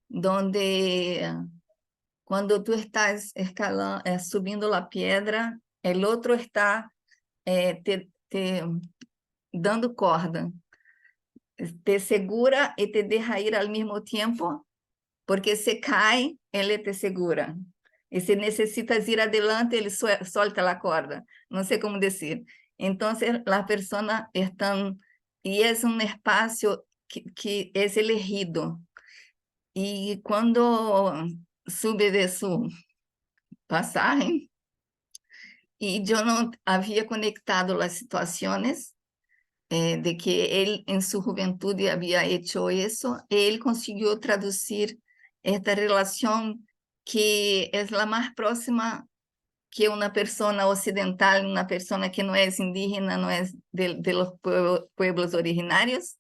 Speaker 1: donde cuando tú estás subiendo la piedra, el otro está te dando corda, te segura y te deja ir al mismo tiempo, porque se cae, él te segura. Y si necesitas ir adelante, él suelta la corda. No sé cómo decir. Entonces, las personas están, y es un espacio que es elegido. Y cuando sube de su pasaje, y yo no había conectado las situaciones de que él en su juventud había hecho eso, él consiguió traducir esta relación que es la más próxima que una persona occidental, una persona que no es indígena, no es de los pueblos originarios,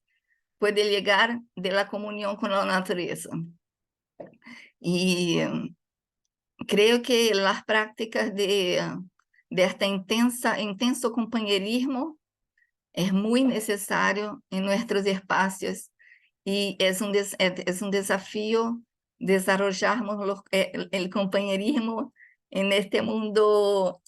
Speaker 1: puede llegar de la comunión con la naturaleza. Y creo que las prácticas de este intenso compañerismo es muy necesario en nuestros espacios y es un desafío desarrollarnos el compañerismo en este mundo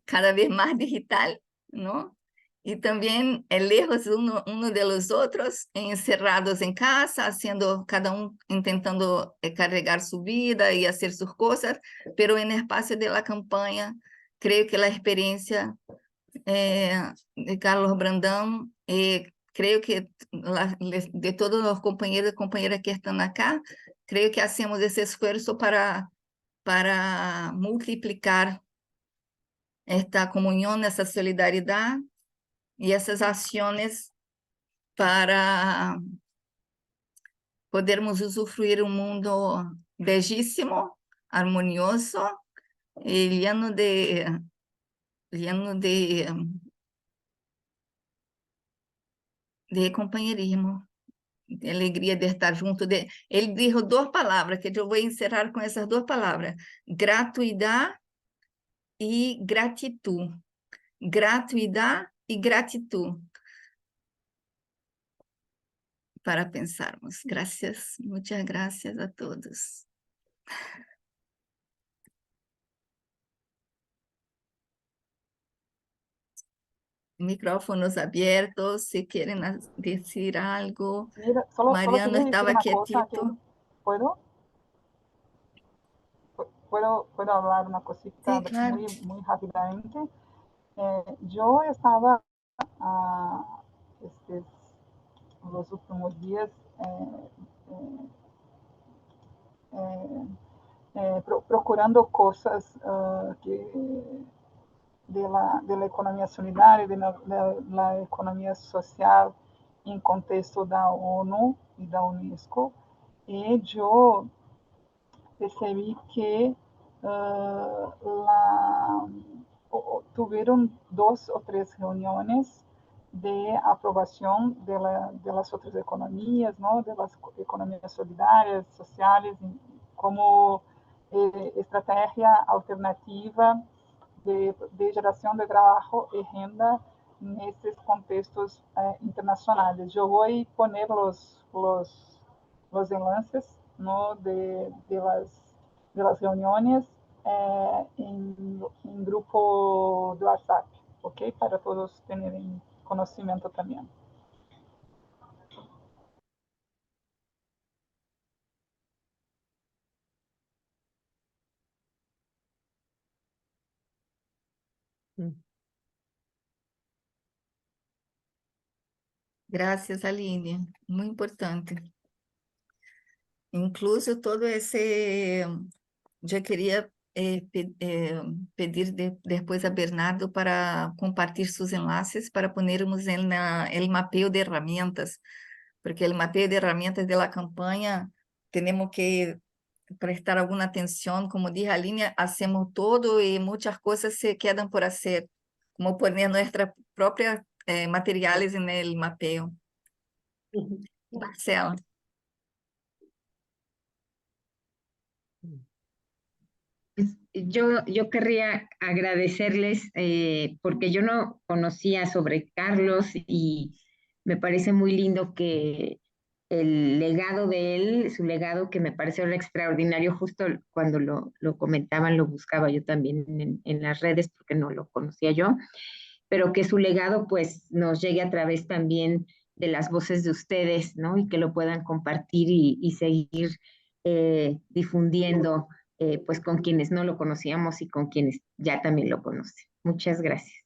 Speaker 1: cada vez más digital, ¿no? Y también lejos uno de los otros, encerrados en casa, haciendo cada uno intentando cargar su vida y hacer sus cosas, pero en el espacio de la campaña, creo que la experiencia de Carlos Brandão, creo que de todos los compañeros y compañeras que están acá, creo que hacemos ese esfuerzo para multiplicar esta comunión, esa solidaridad y esas acciones para podermos usufruir un mundo bellísimo, armonioso y lleno de compañerismo, de alegría de estar junto. Él dijo dos palabras que yo voy a encerrar con esas dos palabras: gratuidad y gratitud. Gratuidad y gratitud. Para pensarmos. Gracias, muchas gracias a todos. Micrófonos abiertos, si quieren decir algo.
Speaker 5: Mira, solo
Speaker 1: Mariano
Speaker 5: quería decir
Speaker 1: estaba
Speaker 5: una cosa que,
Speaker 1: quietito.
Speaker 5: ¿puedo? ¿Puedo hablar una cosita
Speaker 1: Sí, claro.
Speaker 5: muy rápidamente? Yo estaba estos, los últimos días eh, eh, procurando cosas de la economia solidária, la economia social em contexto da ONU e da Unesco. E eu percebi que tuvieron 2 o 3 reuniones de aprobación de las otras economías, ¿no? De las economías solidarias, sociales, como estrategia alternativa de geração de trabalho e renda nesses contextos internacionais. Eu vou poner os enlaces, ¿no? de las reuniones en grupo de WhatsApp, ¿ok? Para todos tenerem conhecimento também.
Speaker 1: Gracias, Aline. Muy importante. Incluso todo ese, yo quería pedir después a Bernardo para compartir sus enlaces para ponermos en el mapeo de herramientas, porque el mapeo de herramientas de la campaña tenemos que prestar alguna atención. Como dije Aline, hacemos todo y muchas cosas se quedan por hacer, como poner nuestras propias materiales en el mapeo. Marcela.
Speaker 4: Pues, yo querría agradecerles porque yo no conocía sobre Carlos y me parece muy lindo que el legado de él, su legado que me pareció extraordinario, justo cuando lo comentaban, lo buscaba yo también en las redes porque no lo conocía yo, pero que su legado pues nos llegue a través también de las voces de ustedes, ¿no? Y que lo puedan compartir y seguir difundiendo pues con quienes no lo conocíamos y con quienes ya también lo conocen. Muchas gracias.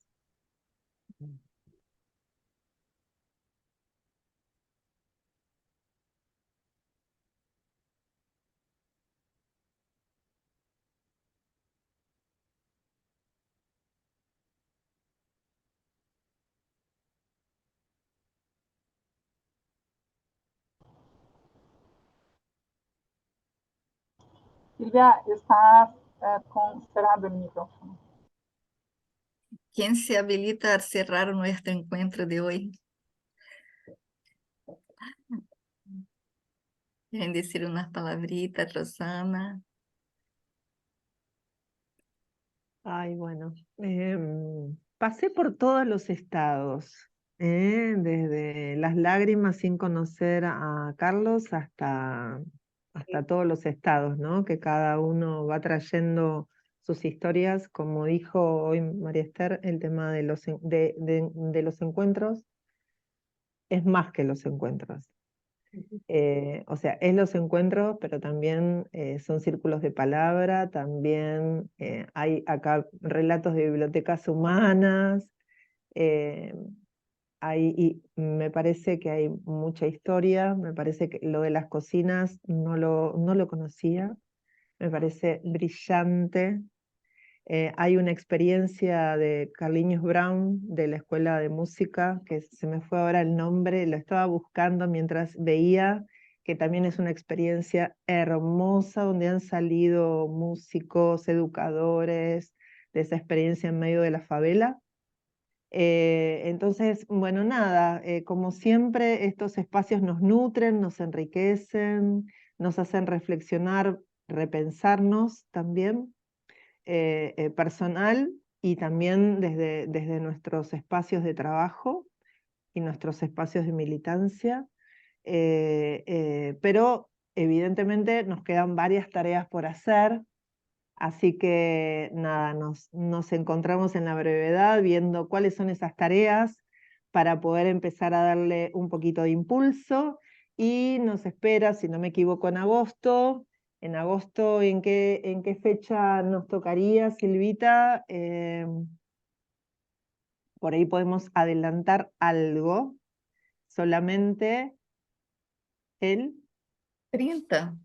Speaker 5: Silvia, estás con cerrado el micrófono.
Speaker 1: ¿Quién se habilita a cerrar nuestro encuentro de hoy? ¿Quieren decir unas palabritas, Rosana?
Speaker 2: Ay, bueno, pasé por todos los estados, desde las lágrimas sin conocer a Carlos hasta todos los estados, ¿no? Que cada uno va trayendo sus historias, como dijo hoy María Esther, el tema de de los encuentros es más que los encuentros. O sea, es los encuentros, pero también son círculos de palabra, también hay acá relatos de bibliotecas humanas, eh, y me parece que hay mucha historia, me parece que lo de las cocinas no lo conocía, me parece brillante. Hay una experiencia de Carlinhos Brown de la Escuela de Música, que se me fue ahora el nombre, lo estaba buscando mientras veía, que también es una experiencia hermosa donde han salido músicos, educadores de esa experiencia en medio de la favela. Entonces, bueno, nada, como siempre, estos espacios nos nutren, nos enriquecen, nos hacen reflexionar, repensarnos también. Personal y también desde nuestros espacios de trabajo y nuestros espacios de militancia, pero evidentemente nos quedan varias tareas por hacer, así que nada, nos encontramos en la brevedad viendo cuáles son esas tareas para poder empezar a darle un poquito de impulso, y nos espera, si no me equivoco, en agosto. En agosto, ¿en qué fecha nos tocaría, Silvita? Por ahí podemos adelantar algo, solamente el
Speaker 1: 30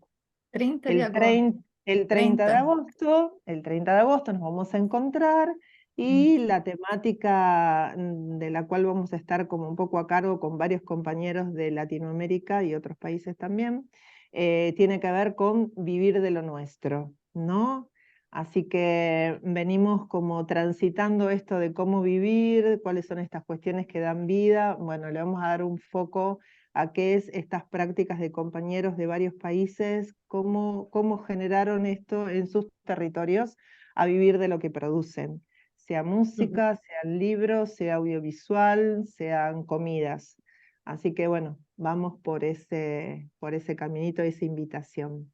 Speaker 1: de
Speaker 2: El
Speaker 1: agosto.
Speaker 2: 30 de agosto, el 30 de agosto nos vamos a encontrar, y la temática de la cual vamos a estar como un poco a cargo con varios compañeros de Latinoamérica y otros países también, tiene que ver con vivir de lo nuestro, ¿no? Así que venimos como transitando esto de cómo vivir, cuáles son estas cuestiones que dan vida. Bueno, le vamos a dar un foco a qué es estas prácticas de compañeros de varios países, cómo generaron esto en sus territorios a vivir de lo que producen, sea música, sean libros, sea audiovisual, sean comidas. Así que bueno, vamos por ese caminito, esa invitación.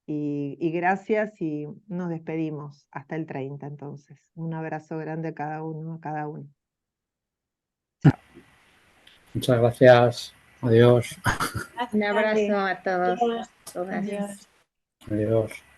Speaker 2: Y gracias, y nos despedimos hasta el 30 entonces. Un abrazo grande a cada uno, a cada uno.
Speaker 7: Muchas gracias. Adiós.
Speaker 4: Un abrazo a todos,
Speaker 3: Adiós.
Speaker 4: todas.
Speaker 5: Adiós.
Speaker 7: Adiós.